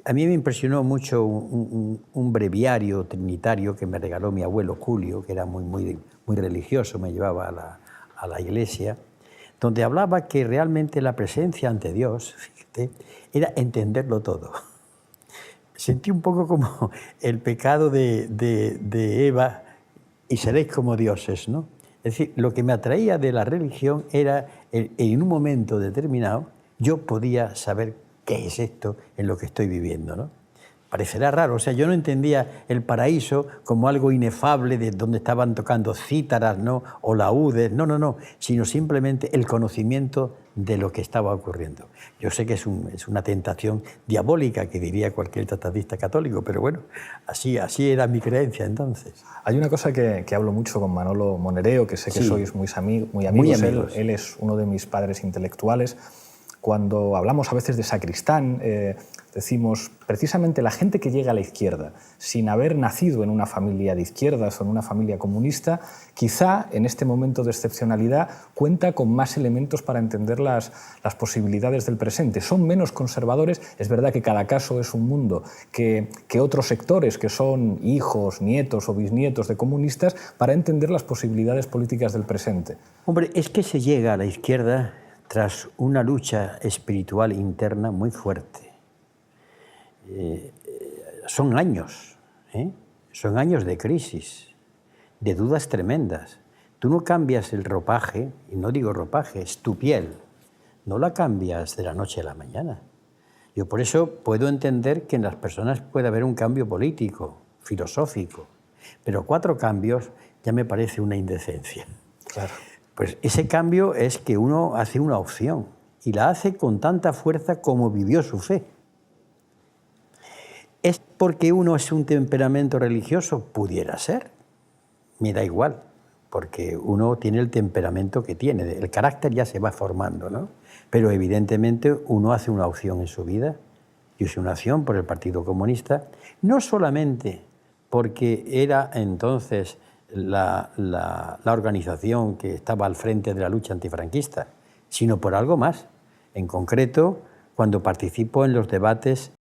A mí me impresionó mucho un breviario trinitario que me regaló mi abuelo Julio, que era muy religioso, me llevaba a la iglesia, donde hablaba que realmente la presencia ante Dios, fíjate, era entenderlo todo. Sentí un poco como el pecado de Eva, y seréis como dioses, ¿no? Es decir, lo que me atraía de la religión era, en un momento determinado, yo podía saber ¿qué es esto en lo que estoy viviendo, ¿no? Parecerá raro, o sea, yo no entendía el paraíso como algo inefable de donde estaban tocando cítaras, ¿no? O laúdes, no, sino simplemente el conocimiento de lo que estaba ocurriendo. Yo sé que es una tentación diabólica que diría cualquier tratadista católico, pero bueno, así era mi creencia entonces. Hay una cosa que hablo mucho con Manolo Monereo, que sé que sois muy amigos. Él es uno de mis padres intelectuales. Cuando hablamos a veces de sacristán, decimos precisamente la gente que llega a la izquierda sin haber nacido en una familia de izquierdas o en una familia comunista, quizá en este momento de excepcionalidad cuenta con más elementos para entender las posibilidades del presente. Son menos conservadores, es verdad que cada caso es un mundo, que otros sectores que son hijos, nietos o bisnietos de comunistas para entender las posibilidades políticas del presente. Hombre, es que se llega a la izquierda tras una lucha espiritual interna muy fuerte. Son años de crisis, de dudas tremendas. Tú no cambias el ropaje, y no digo ropaje, es tu piel, no la cambias de la noche a la mañana. Yo por eso puedo entender que en las personas puede haber un cambio político, filosófico, pero 4 cambios ya me parece una indecencia. Claro. Pues ese cambio es que uno hace una opción y la hace con tanta fuerza como vivió su fe. ¿Es porque uno es un temperamento religioso? Pudiera ser. Me da igual, porque uno tiene el temperamento que tiene. El carácter ya se va formando, ¿no? Pero evidentemente uno hace una opción en su vida. Yo hice una opción por el Partido Comunista, no solamente porque era entonces la organización que estaba al frente de la lucha antifranquista, sino por algo más. En concreto, cuando participo en los debates